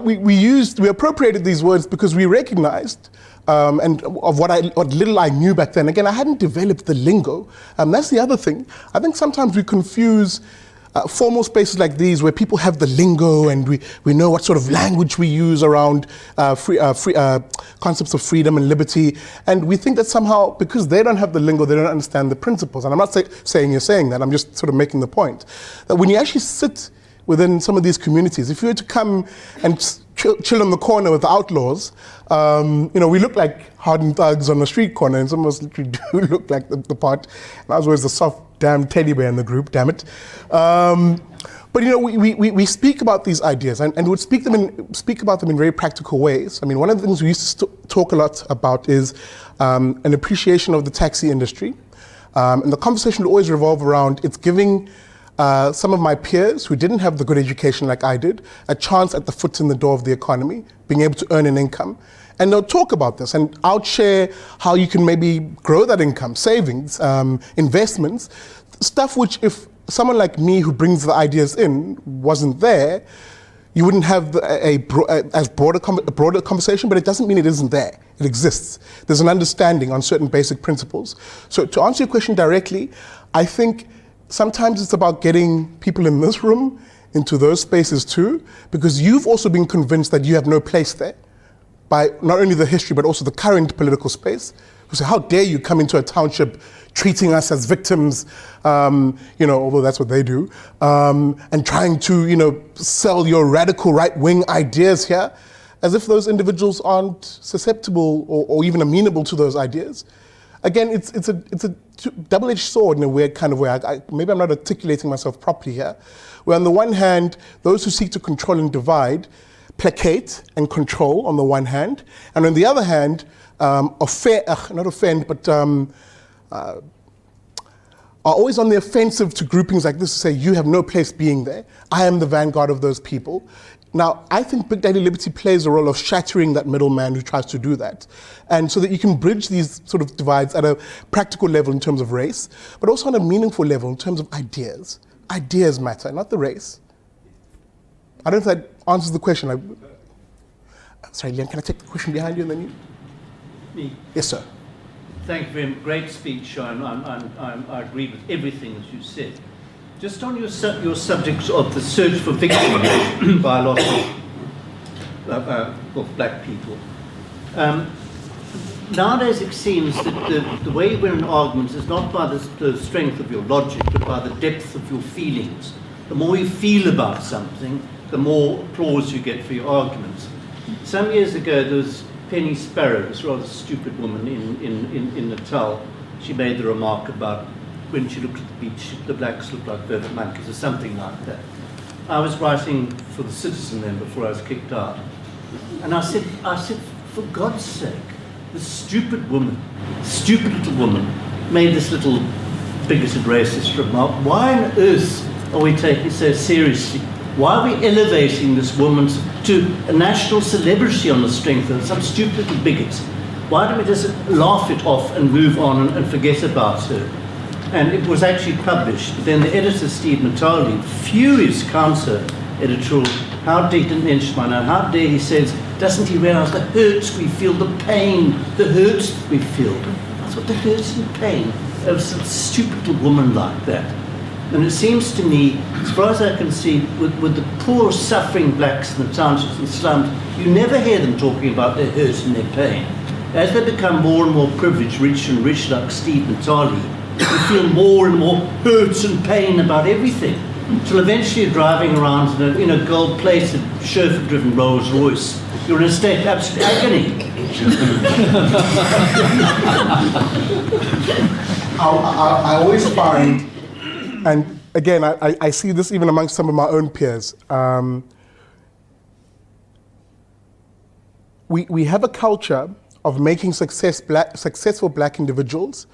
We appropriated these words because we recognized, and of what little I knew back then. Again, I hadn't developed the lingo. That's the other thing. I think sometimes we confuse formal spaces like these where people have the lingo and we know what sort of language we use around concepts of freedom and liberty. And we think that somehow, because they don't have the lingo, they don't understand the principles. And I'm not saying you're saying that, I'm just sort of making the point. That when you actually sit within some of these communities, if you were to come and chill in the corner with the outlaws, we look like hardened thugs on the street corner, and some of us literally do look like the part. And I was always the soft damn teddy bear in the group, damn it. But we speak about these ideas and would speak about them in very practical ways. I mean, one of the things we used to talk a lot about is an appreciation of the taxi industry. And the conversation would always revolve around it's giving some of my peers who didn't have the good education like I did a chance at the foot in the door of the economy, being able to earn an income. And they'll talk about this and I'll share how you can maybe grow that income, savings, investments, stuff which if someone like me who brings the ideas in wasn't there, you wouldn't have a broader conversation, but it doesn't mean it isn't there. It exists. There's an understanding on certain basic principles. So to answer your question directly, I think sometimes it's about getting people in this room into those spaces too, because you've also been convinced that you have no place there by not only the history, but also the current political space. Who say, how dare you come into a township treating us as victims, although that's what they do, and trying to, sell your radical right-wing ideas here, as if those individuals aren't susceptible or even amenable to those ideas. Again, it's a double-edged sword in a weird kind of way. Maybe I'm not articulating myself properly here. Where on the one hand, those who seek to control and divide placate and control on the one hand, and on the other hand, are always on the offensive to groupings like this to say, you have no place being there. I am the vanguard of those people. Now, I think Big Daddy Liberty plays a role of shattering that middleman who tries to do that. And so that you can bridge these sort of divides at a practical level in terms of race, but also on a meaningful level in terms of ideas. Ideas matter, not the race. I don't know if that answers the question. Sorry, Leon, can I take the question behind you and then you? Me? Yes, sir. Thank you very much. Great speech, Sean. I agree with everything that you said. Just on your subject of the search for victimhood by a lot of black people. Nowadays it seems that the way you win an argument is not by the strength of your logic, but by the depth of your feelings. The more you feel about something, the more applause you get for your arguments. Some years ago, there was Penny Sparrow, this rather stupid woman in Natal. She made the remark about when she looked at the beach, the blacks looked like vervet monkeys or something like that. I was writing for The Citizen then before I was kicked out. And I said, for God's sake, this stupid little woman made this little bigoted racist remark. Why on earth are we taking it so seriously? Why are we elevating this woman to a national celebrity on the strength of some stupid little bigot? Why don't we just laugh it off and move on and forget about her? And it was actually published. But then the editor, Steve Natali, furious counter-editorial, how dare he didn't mention my name, how dare he says, doesn't he realize the hurts we feel, the pain, the hurts we feel? I thought the hurts and pain of some stupid little woman like that. And it seems to me, as far as I can see, with the poor suffering blacks in the townships and slums, you never hear them talking about their hurt and their pain. As they become more and more privileged, rich and rich like Steve Natali, you feel more and more hurt and pain about everything. Till eventually you're driving around in a gold-plated, chauffeur-driven Rolls Royce. You're in a state of absolute agony. I always find, and again, I see this even amongst some of my own peers. We have a culture of making successful black individuals,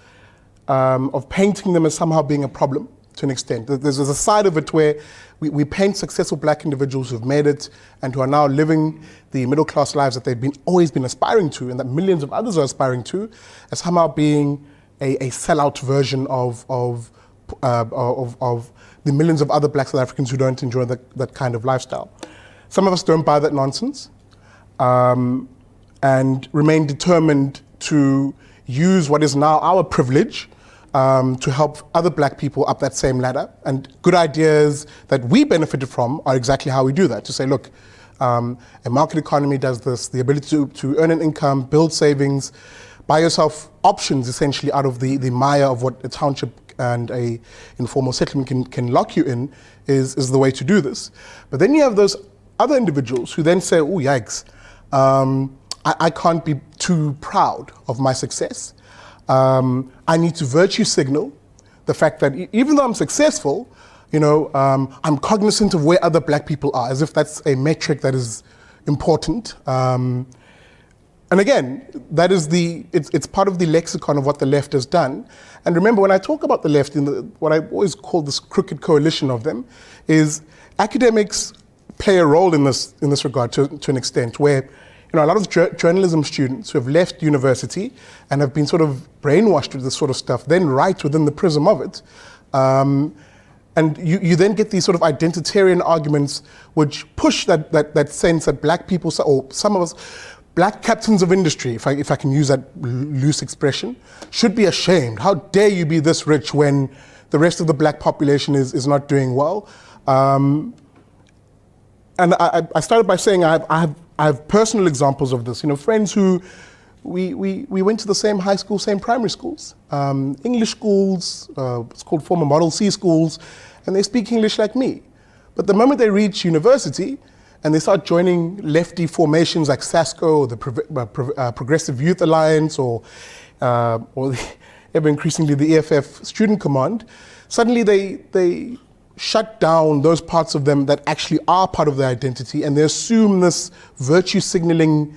of painting them as somehow being a problem to an extent. There's a side of it where we paint successful black individuals who've made it and who are now living the middle class lives that they've always been aspiring to, and that millions of others are aspiring to, as somehow being a sellout version of the millions of other black South Africans who don't enjoy that kind of lifestyle. Some of us don't buy that nonsense, and remain determined to use what is now our privilege to help other black people up that same ladder. And good ideas that we benefited from are exactly how we do that. To say, look, a market economy does this, the ability to earn an income, build savings, buy yourself options essentially out of the mire of what a township and a informal settlement can lock you in is the way to do this. But then you have those other individuals who then say, oh, yikes, I can't be too proud of my success. I need to virtue signal the fact that even though I'm successful, I'm cognizant of where other black people are, as if that's a metric that is important. And again, that is it's part of the lexicon of what the left has done. And remember, when I talk about the left, what I always call this crooked coalition of them, is academics play a role in this regard to an extent, where a lot of journalism students who have left university and have been sort of brainwashed with this sort of stuff then write within the prism of it. And you then get these sort of identitarian arguments which push that sense that black people, or some of us, black captains of industry, if I can use that loose expression, should be ashamed. How dare you be this rich when the rest of the black population is not doing well? And I started by saying I have personal examples of this. Friends who we went to the same high school, same primary schools, English schools, it's called former Model C schools, and they speak English like me. But the moment they reach university and they start joining lefty formations like SASCO or the Progressive Youth Alliance or ever increasingly the EFF Student Command, suddenly they shut down those parts of them that actually are part of their identity, and they assume this virtue signaling,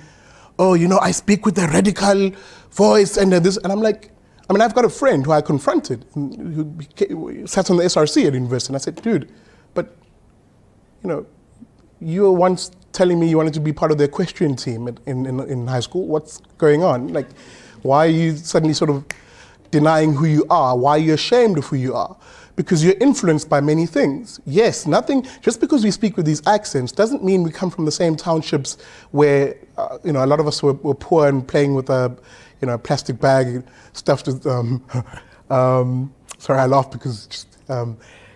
I speak with a radical voice and this, and I'm like, I've got a friend who I confronted, who sat on the SRC at university, and I said, dude, but, you were once telling me you wanted to be part of the equestrian team in high school. What's going on? Like, why are you suddenly sort of denying who you are? Why are you ashamed of who you are? Because you're influenced by many things. Yes, just because we speak with these accents doesn't mean we come from the same townships where, a lot of us were poor and playing with a plastic bag stuffed with, sorry, I laugh because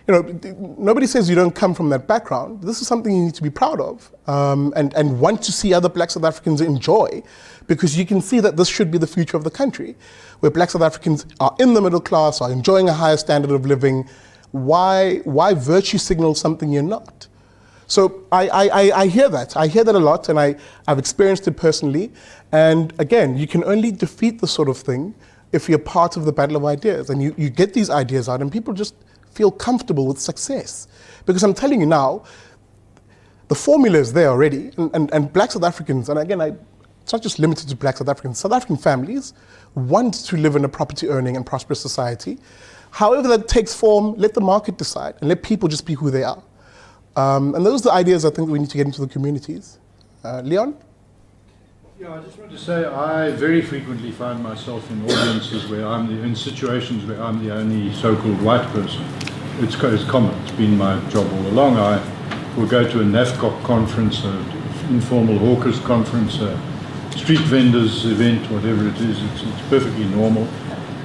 nobody says you don't come from that background. This is something you need to be proud of and want to see other black South Africans enjoy, because you can see that this should be the future of the country, where black South Africans are in the middle class, are enjoying a higher standard of living. Why virtue signal something you're not? So I hear that. I hear that a lot, and I've experienced it personally. And again, you can only defeat this sort of thing if you're part of the battle of ideas, and you get these ideas out and people just feel comfortable with success. Because I'm telling you now, the formula is there already, and black South Africans, and again, it's not just limited to black South Africans, South African families want to live in a property earning and prosperous society. However that takes form, let the market decide and let people just be who they are. And those are the ideas I think we need to get into the communities. Leon? Yeah, I just want to say I very frequently find myself in audiences where in situations where I'm the only so-called white person. It's common. It's been my job all along. I will go to a NAFCOC conference, an informal hawkers conference, a street vendors event, whatever it is. It's perfectly normal.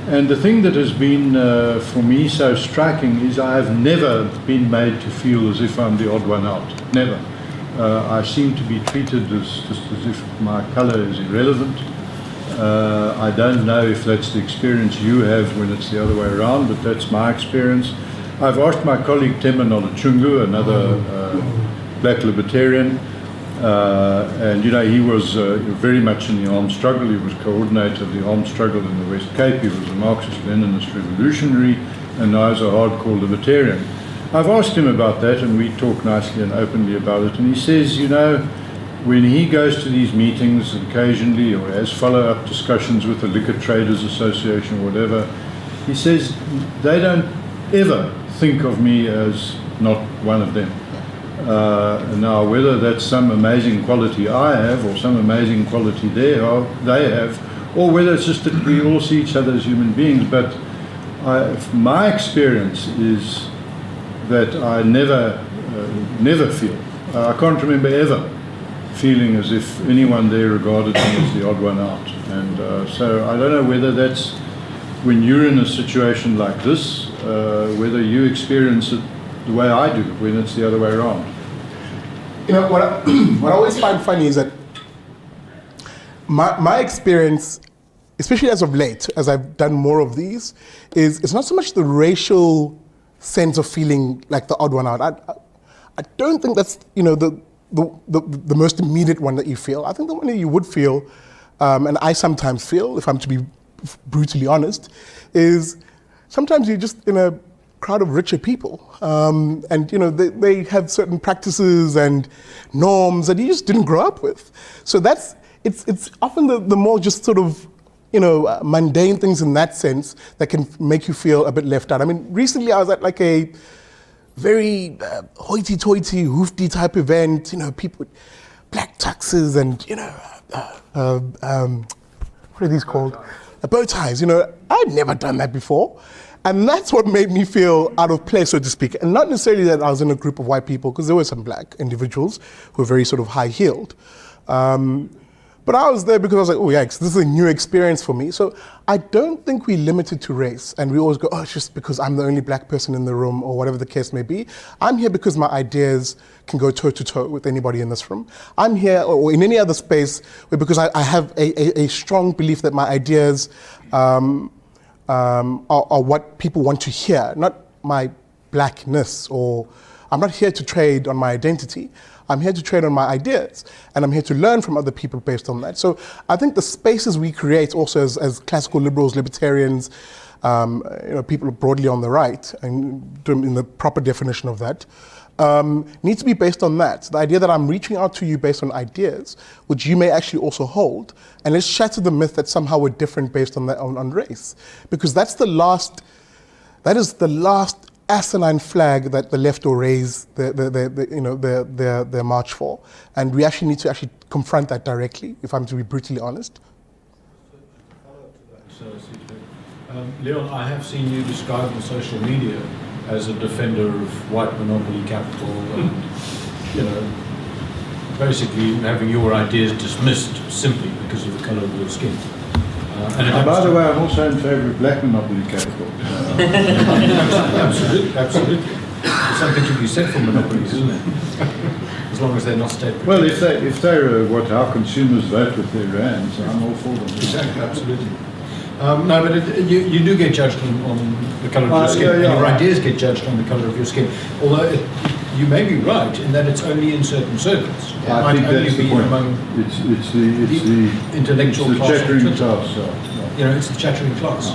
And the thing that has been for me so striking is I have never been made to feel as if I'm the odd one out. Never. I seem to be treated just as if my colour is irrelevant. I don't know if that's the experience you have when it's the other way around, but that's my experience. I've asked my colleague Tema Nolachungu, another black libertarian, and you know, he was very much in the armed struggle. He was coordinator of the armed struggle in the West Cape. He was a Marxist-Leninist revolutionary, and now is a hardcore libertarian. I've asked him about that, and we talk nicely and openly about it, and he says, you know, when he goes to these meetings occasionally or has follow-up discussions with the Liquor Traders Association or whatever, he says they don't ever think of me as not one of them. Now, whether that's some amazing quality I have or some amazing quality they have, or whether it's just that we all see each other as human beings, but my experience is that I never feel, I can't remember ever feeling as if anyone there regarded me as the odd one out. And so I don't know whether that's when you're in a situation like this, whether you experience it the way I do when it's the other way around. You know, what I always find funny is that my experience, especially as of late, as I've done more of these, is it's not so much the racial sense of feeling like the odd one out. I don't think that's, you know, the most immediate one that you feel. I think the one that you would feel, and I sometimes feel, if I'm to be brutally honest, is sometimes you're just in a crowd of richer people, and you know they have certain practices and norms that you just didn't grow up with. So it's often the more just sort of, you know, mundane things in that sense that can make you feel a bit left out. I mean, recently I was at like a very hoity-toity, hoofty type event, you know, people with black tuxes and, you know, what are these called? Bow ties, you know. I'd never done that before. And that's what made me feel out of place, so to speak. And not necessarily that I was in a group of white people, because there were some black individuals who were very sort of high-heeled. But I was there because I was like, oh yikes, this is a new experience for me. So I don't think we limit it to race, and we always go, oh, it's just because I'm the only black person in the room, or whatever the case may be. I'm here because my ideas can go toe-to-toe with anybody in this room. I'm here, or in any other space, because I have a strong belief that my ideas are what people want to hear, not my blackness, or I'm not here to trade on my identity. I'm here to trade on my ideas, and I'm here to learn from other people based on that. So I think the spaces we create also as classical liberals, libertarians, you know, people broadly on the right, and in the proper definition of that, need to be based on that. The idea that I'm reaching out to you based on ideas, which you may actually also hold, and let's shatter the myth that somehow we're different based on that, on race. Because that is the last asinine flag that the left will raise their march for, and we actually need to actually confront that directly, if I'm to be brutally honest. Leon, I have seen you described on social media as a defender of white monopoly capital, and you know, basically having your ideas dismissed simply because of the colour of your skin. By the way, I'm also in favour of black monopoly capital. Absolutely. There's something to be said for monopolies, isn't it? As long as they're not state protected. Well, if they're what our consumers vote with their rands, I'm all for them. Exactly, absolutely. No, but you do get judged on the colour of your skin, and your ideas get judged on the colour of your skin. Although you may be right in that it's only in certain circles. It I might think only that's be the point. among It's the intellectual it's the class. chattering class. You know, it's the chattering class.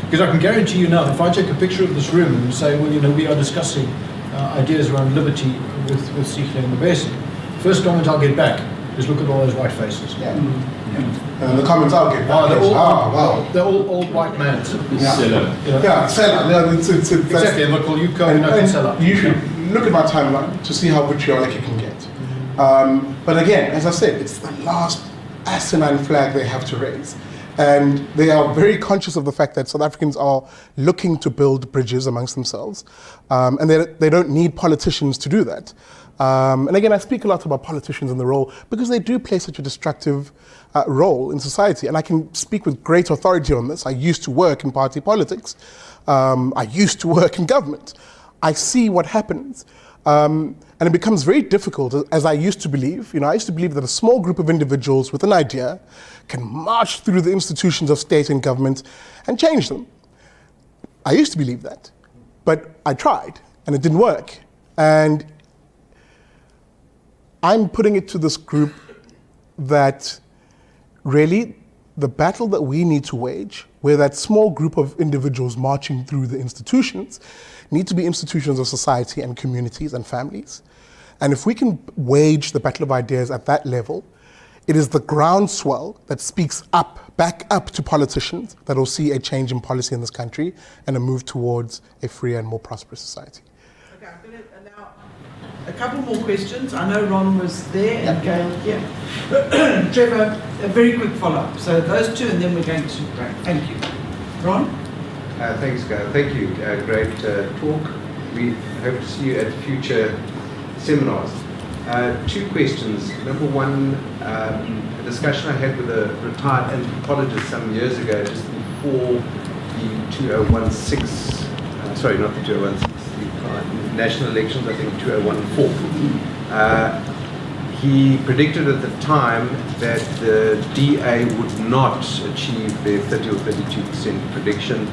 Because I can guarantee you now, if I take a picture of this room and say, well, you know, we are discussing ideas around liberty with Sihle Ngobese, first comment I'll get back is look at all those white faces. Yeah. And the comments I'll get back they're all old white mans. seller. Exactly, and they'll call you coconut seller. You should look at my timeline to see how vitriolic it can get. But again, as I said, it's the last asinine flag they have to raise. And they are very conscious of the fact that South Africans are looking to build bridges amongst themselves. And they don't need politicians to do that. And again, I speak a lot about politicians and the role because they do play such a destructive role in society. And I can speak with great authority on this. I used to work in party politics. I used to work in government. I see what happens. And it becomes very difficult, as I used to believe. I used to believe that a small group of individuals with an idea can march through the institutions of state and government and change them. I used to believe that. But I tried, and it didn't work. And I'm putting it to this group that really the battle that we need to wage, where that small group of individuals marching through the institutions need to be institutions of society and communities and families. And if we can wage the battle of ideas at that level, it is the groundswell that speaks up, back up to politicians that will see a change in policy in this country and a move towards a freer and more prosperous society. Okay, I'm going to allow a couple more questions. I know Ron was there. Okay, yeah. Trevor, a very quick follow-up. So those two, and then we're going to break. Thank you. Ron? Thanks, Gail. Thank you. Great talk. We hope to see you at future seminars. Two questions. Number one, a discussion I had with a retired anthropologist some years ago, just before the 2016, sorry, not the 2016, the national elections, I think 2014. He predicted at the time that the DA would not achieve their 30 or 32% prediction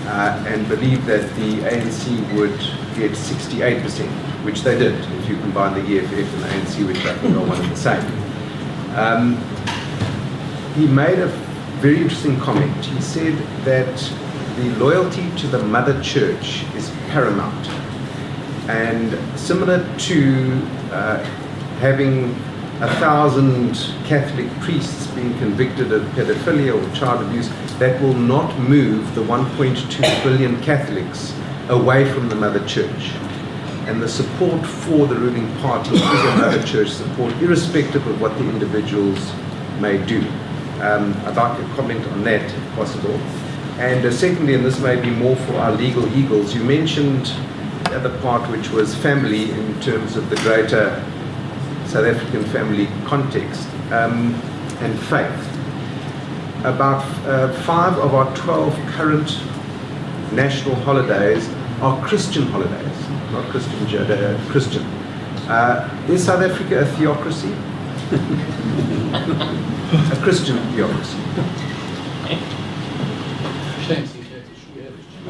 and believed that the ANC would get 68%, which they did, if you combine the EFF and the ANC, which I think are one and the same. He made a very interesting comment. He said that the loyalty to the mother church is paramount. And similar to having 1,000 Catholic priests being convicted of pedophilia or child abuse, that will not move the 1.2 billion Catholics away from the mother church. And the support for the ruling party is a mother church support, irrespective of what the individuals may do. I'd like a comment on that, if possible. And secondly, and this may be more for our legal eagles, you mentioned the other part, which was family in terms of the greater South African family context, and faith. About 5 of our 12 current national holidays are Christian holidays, not Christian, Christian. Is South Africa a theocracy? A Christian theocracy.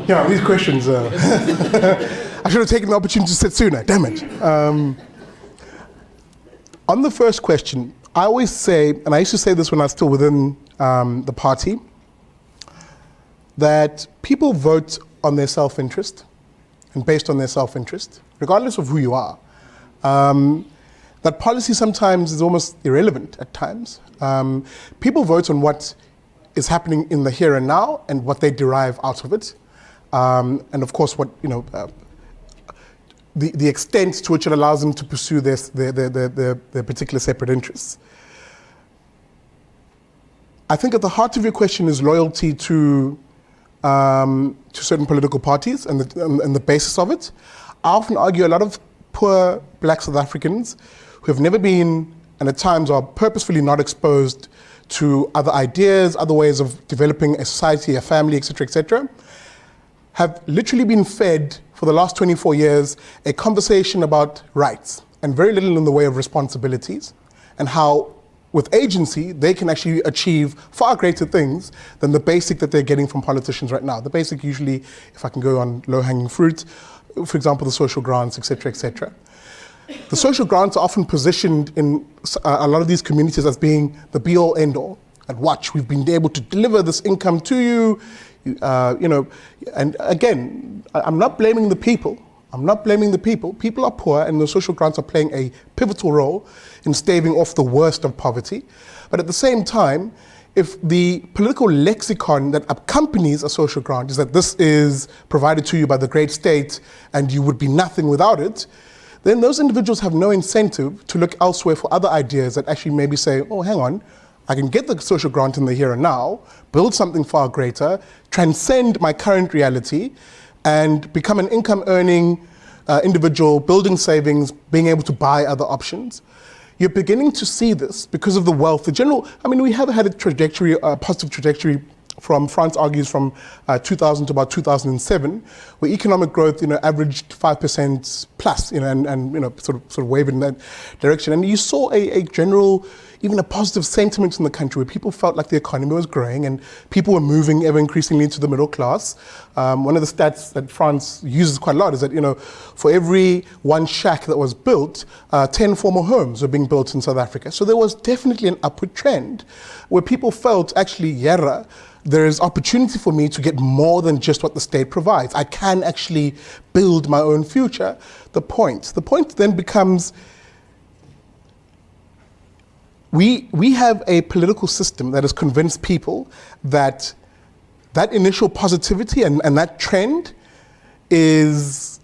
Yeah, these questions, I should have taken the opportunity to sit sooner, damn it. On the first question, I always say, and I used to say this when I was still within the party, that people vote on their self-interest and based on their self-interest, regardless of who you are. That policy sometimes is almost irrelevant at times. People vote on what is happening in the here and now and what they derive out of it. And of course, what, the extent to which it allows them to pursue their particular separate interests. I think at the heart of your question is loyalty to certain political parties and the basis of it. I often argue a lot of poor black South Africans who have never been, and at times are purposefully not exposed to other ideas, other ways of developing a society, a family, etc., have literally been fed for the last 24 years a conversation about rights and very little in the way of responsibilities, and how with agency they can actually achieve far greater things than the basic that they're getting from politicians right now. The basic usually, if I can go on low-hanging fruit, for example, the social grants, etc., etc. The social grants are often positioned in a lot of these communities as being the be-all, end-all. And watch, we've been able to deliver this income to you, and again, I'm not blaming the people. I'm not blaming the people. People are poor, and the social grants are playing a pivotal role in staving off the worst of poverty. But at the same time, if the political lexicon that accompanies a social grant is that this is provided to you by the great state and you would be nothing without it, then those individuals have no incentive to look elsewhere for other ideas that actually maybe say, oh, hang on, I can get the social grant in the here and now, build something far greater, transcend my current reality, and become an income-earning individual building savings, being able to buy other options. You're beginning to see this because of the wealth, the general, I mean, we have had a trajectory, a positive trajectory from, France argues, from 2000 to about 2007, where economic growth, averaged 5% plus, and sort of waved in that direction. And you saw a general, even a positive sentiment in the country, where people felt like the economy was growing and people were moving ever increasingly into the middle class. One of the stats that France uses quite a lot is that, for every one shack that was built, 10 former homes were being built in South Africa. So there was definitely an upward trend where people felt, actually, Yera, there is opportunity for me to get more than just what the state provides. I can actually build my own future. The point then becomes, we have a political system that has convinced people that that initial positivity and that trend is,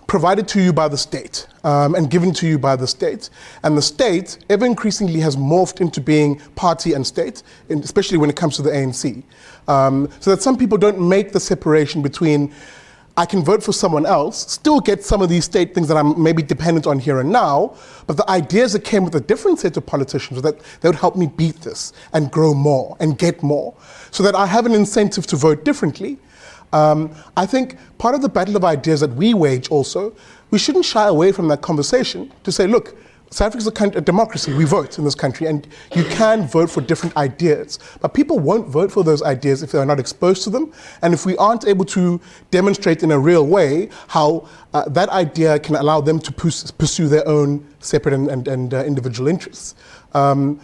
provided to you by the state and given to you by the state. And the state ever increasingly has morphed into being party and state, especially when it comes to the ANC. So that some people don't make the separation between, I can vote for someone else, still get some of these state things that I'm maybe dependent on here and now, but the ideas that came with a different set of politicians that they would help me beat this and grow more and get more, so that I have an incentive to vote differently. I think part of the battle of ideas that we wage also, we shouldn't shy away from that conversation to say, look, South Africa is a democracy, we vote in this country, and you can vote for different ideas. But people won't vote for those ideas if they're not exposed to them, and if we aren't able to demonstrate in a real way how that idea can allow them to pursue their own separate and individual interests. I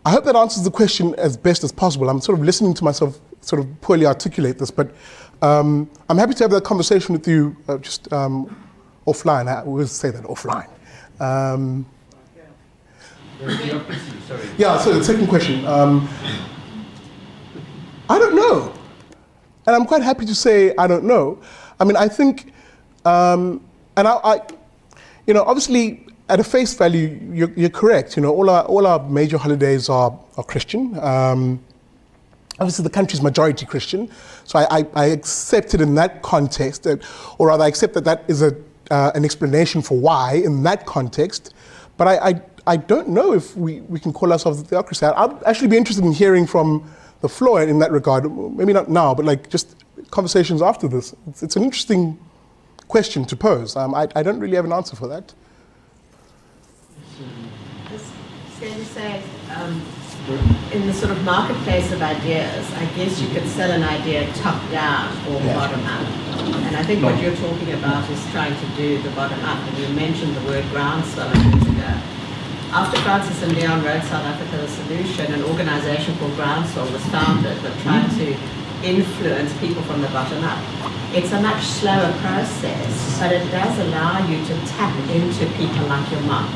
hope that answers the question as best as possible. I'm sort of listening to myself sort of poorly articulate this, but I'm happy to have that conversation with you just offline. I will say that offline. Yeah, so the second question. I don't know. And I'm quite happy to say I don't know. I mean, I think, and I obviously, at a face value, you're correct. All our major holidays are Christian. Obviously, the country's majority Christian, so I accept it in that context, or rather, I accept that is an explanation for why in that context. But I don't know if we can call ourselves a theocracy. I'd actually be interested in hearing from the floor in that regard. Maybe not now, but like just conversations after this. It's an interesting question to pose. I don't really have an answer for that. It's going to say, in the sort of marketplace of ideas, I guess you could sell an idea top down or bottom up. And I think what you're talking about is trying to do the bottom up. And you mentioned the word groundswell a minute ago. After Francis and Leon wrote South Africa the Solution, an organization called Groundswell was founded that tried to influence people from the bottom up. It's a much slower process, but it does allow you to tap into people like your mom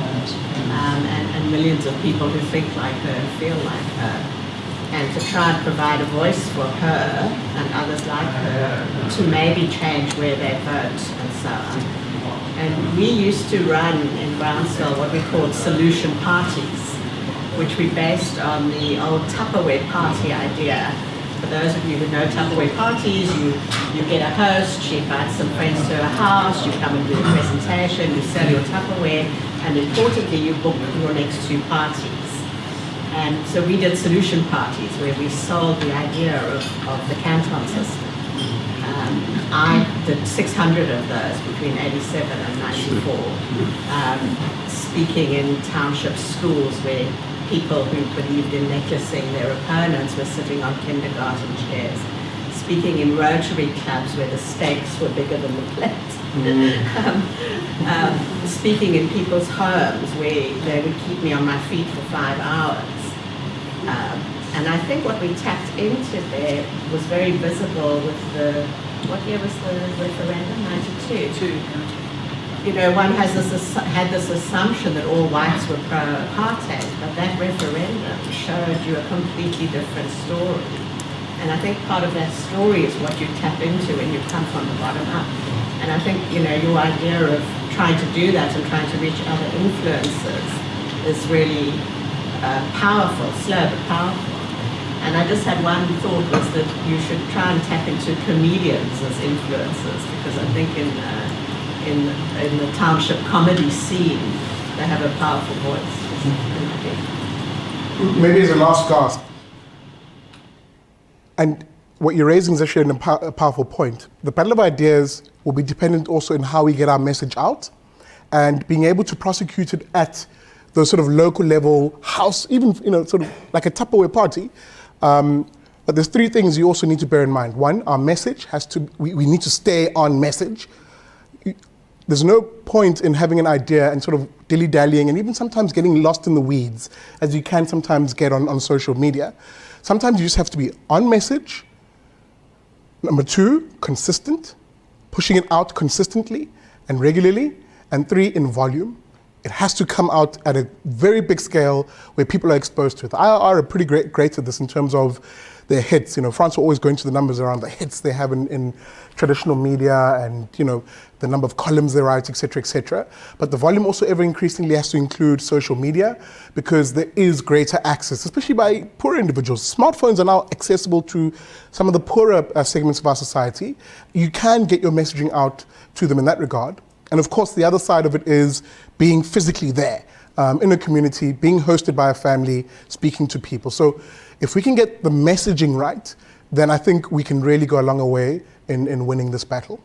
and millions of people who think like her and feel like her, and to try and provide a voice for her and others like her to maybe change where they vote and so on. And we used to run in Groundswell what we called solution parties, which we based on the old Tupperware party idea. For those of you who know Tupperware parties, you get a host, she invites some friends to her house, you come and do a presentation, you sell your Tupperware, and importantly, you book your next two parties. And so we did solution parties where we sold the idea of the canton system. I did 600 of those between 87 and 94, speaking in township schools where people who believed in necklacing their opponents were sitting on kindergarten chairs, speaking in Rotary clubs where the stakes were bigger than the plate, speaking in people's homes where they would keep me on my feet for 5 hours. And I think what we tapped into there was very visible with what year was the referendum? 92. One had this assumption that all whites were pro-apartheid, but that referendum showed you a completely different story. And I think part of that story is what you tap into when you come from the bottom up. And I think, your idea of trying to do that and trying to reach other influences is really powerful, slow but powerful. And I just had one thought, was that you should try and tap into comedians as influencers, because I think in the township comedy scene, they have a powerful voice. Maybe as a last gasp, and what you're raising is actually a powerful point. The battle of ideas will be dependent also in how we get our message out, and being able to prosecute it at those sort of local level, house, even sort of like a Tupperware party. But there's three things you also need to bear in mind. One, our message has to, we need to stay on message. There's no point in having an idea and sort of dilly-dallying and even sometimes getting lost in the weeds, as you can sometimes get on social media. Sometimes you just have to be on message. Number two, consistent, pushing it out consistently and regularly. And three, in volume. It has to come out at a very big scale where people are exposed to it. The IRR are pretty great at this in terms of their hits. France are always going to the numbers around the hits they have in traditional media and the number of columns they write, etc., etc. But the volume also ever increasingly has to include social media, because there is greater access, especially by poorer individuals. Smartphones are now accessible to some of the poorer segments of our society. You can get your messaging out to them in that regard. And of course, the other side of it is being physically there in a community, being hosted by a family, speaking to people. So if we can get the messaging right, then I think we can really go a long way in winning this battle.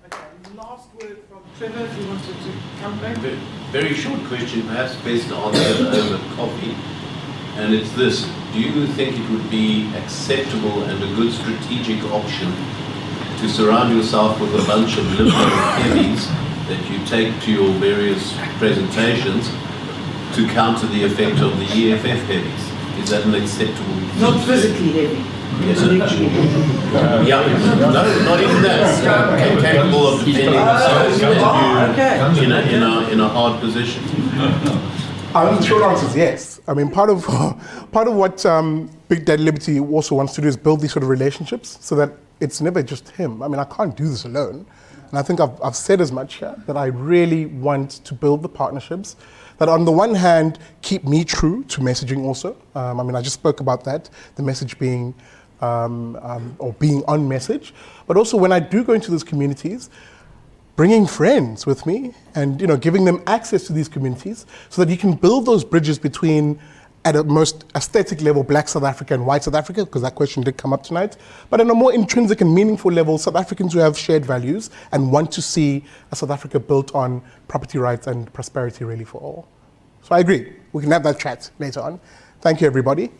Okay, last word from Trevor, if you wanted to come back. Very short question, perhaps best answered over coffee. And it's this: do you think it would be acceptable and a good strategic option to surround yourself with a bunch of liberal heavies that you take to your various presentations to counter the effect of the EFF heavies? Is that an acceptable thing Not to do? physically heavy. Yes, yeah, no, not even that. Capable of defending themselves in a hard position. The short answer is yes. I mean, part of what Big Daddy Liberty also wants to do is build these sort of relationships so that it's never just him. I mean, I can't do this alone. And I think I've said as much here, that I really want to build the partnerships that on the one hand, keep me true to messaging also. I mean, I just spoke about that, the message being, or being on message. But also when I do go into those communities, bringing friends with me and giving them access to these communities so that you can build those bridges between, at a most aesthetic level, Black South Africa and white South Africa, because that question did come up tonight, but on a more intrinsic and meaningful level, South Africans who have shared values and want to see a South Africa built on property rights and prosperity really for all. So I agree, we can have that chat later on. Thank you, everybody.